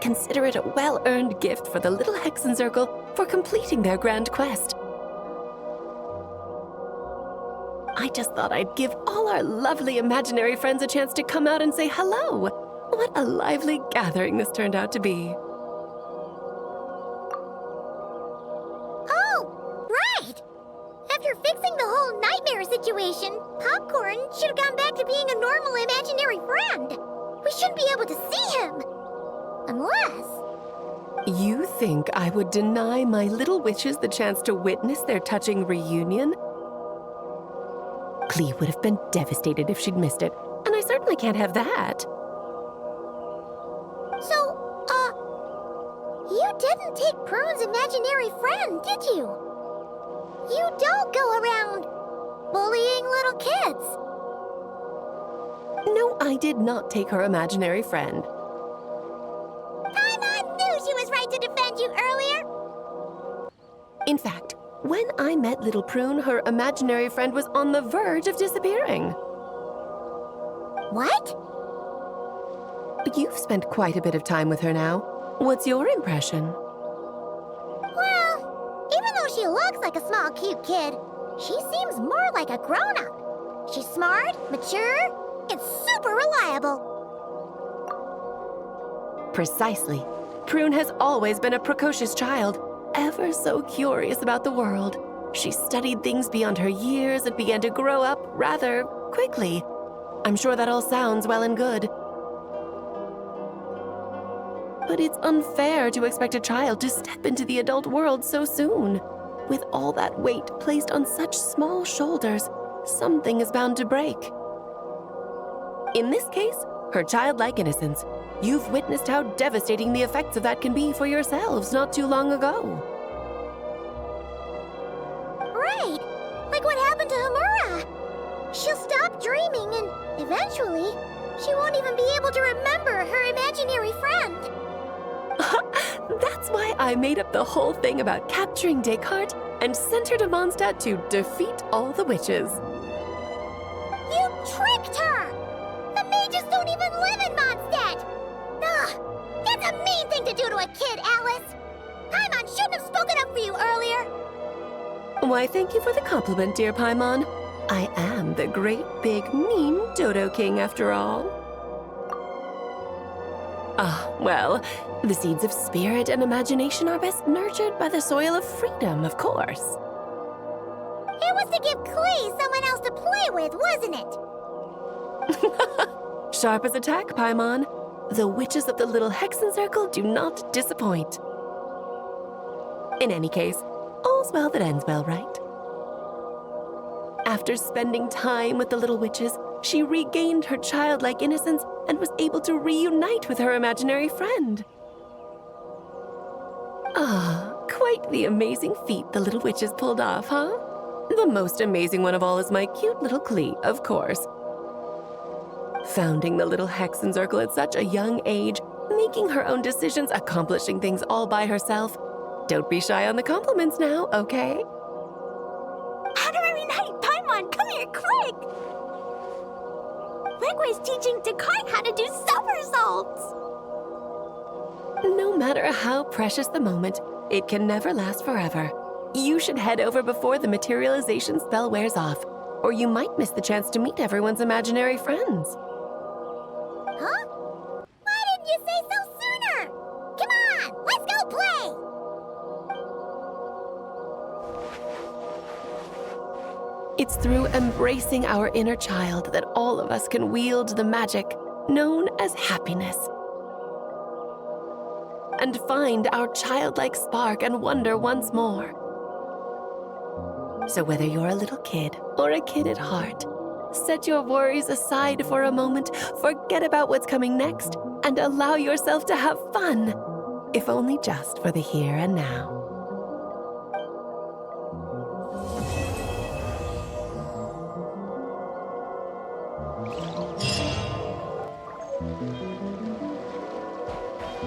Consider it a well-earned gift for the little Hexen Circle for completing their grand quest. I just thought I'd give all our lovely imaginary friends a chance to come out and say hello. What a lively gathering this turned out to be. Oh, right! After fixing the whole nightmare situation, Popcorn should have gone back to being a normal imaginary friend. We shouldn't be able to see him. Unless... You think I would deny my little witches the chance to witness their touching reunion? Clee would have been devastated if she'd missed it, and I certainly can't have that. So, you didn't take Prune's imaginary friend, did you? You don't go around bullying little kids. No, I did not take her imaginary friend. Paimon knew she was right to defend you earlier. In fact, when I met Little Prune, her imaginary friend was on the verge of disappearing. What? You've spent quite a bit of time with her now. What's your impression? Well, even though she looks like a small, cute kid, she seems more like a grown-up. She's smart, mature, and super reliable. Precisely. Prune has always been a precocious child, ever so curious about the world. She studied things beyond her years and began to grow up rather quickly. I'm sure that all sounds well and good. But it's unfair to expect a child to step into the adult world so soon. With all that weight placed on such small shoulders, something is bound to break. In this case, her childlike innocence. You've witnessed how devastating the effects of that can be for yourselves not too long ago. Right, like what happened to Hamura. She'll stop dreaming and eventually, she won't even be able to remember her imaginary friend. That's why I made up the whole thing about capturing Descartes and sent her to Mondstadt to defeat all the witches. You tricked her! The mages don't even live in Mondstadt! Ugh! That's a mean thing to do to a kid, Alice! Paimon shouldn't have spoken up for you earlier! Why, thank you for the compliment, dear Paimon. I am the great big mean Dodo King after all. Ah, well, the seeds of spirit and imagination are best nurtured by the soil of freedom, of course. It was to give Clay someone else to play with, wasn't it? Sharp as a tack, Paimon. The witches of the little Hexen Circle do not disappoint. In any case, all's well that ends well, right? After spending time with the little witches, she regained her childlike innocence and was able to reunite with her imaginary friend. Ah, quite the amazing feat the little witches pulled off, huh? The most amazing one of all is my cute little Klee, of course. Founding the little Hexen Circle at such a young age, making her own decisions, accomplishing things all by herself. Don't be shy on the compliments now, okay? Honorary Knight Paimon, come here quick! Liquid's teaching Descartes how to do somersaults! No matter how precious the moment, it can never last forever. You should head over before the materialization spell wears off, or you might miss the chance to meet everyone's imaginary friends. Huh? Why didn't you say so sooner? Come on, let's go play! It's through embracing our inner child that all of us can wield the magic known as happiness. And find our childlike spark and wonder once more. So whether you're a little kid or a kid at heart, set your worries aside for a moment, forget about what's coming next, and allow yourself to have fun, if only just for the here and now.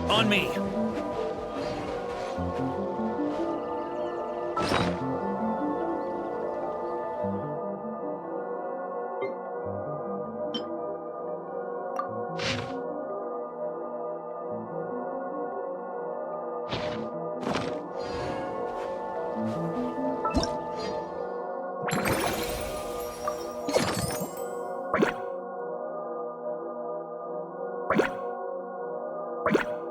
On me. You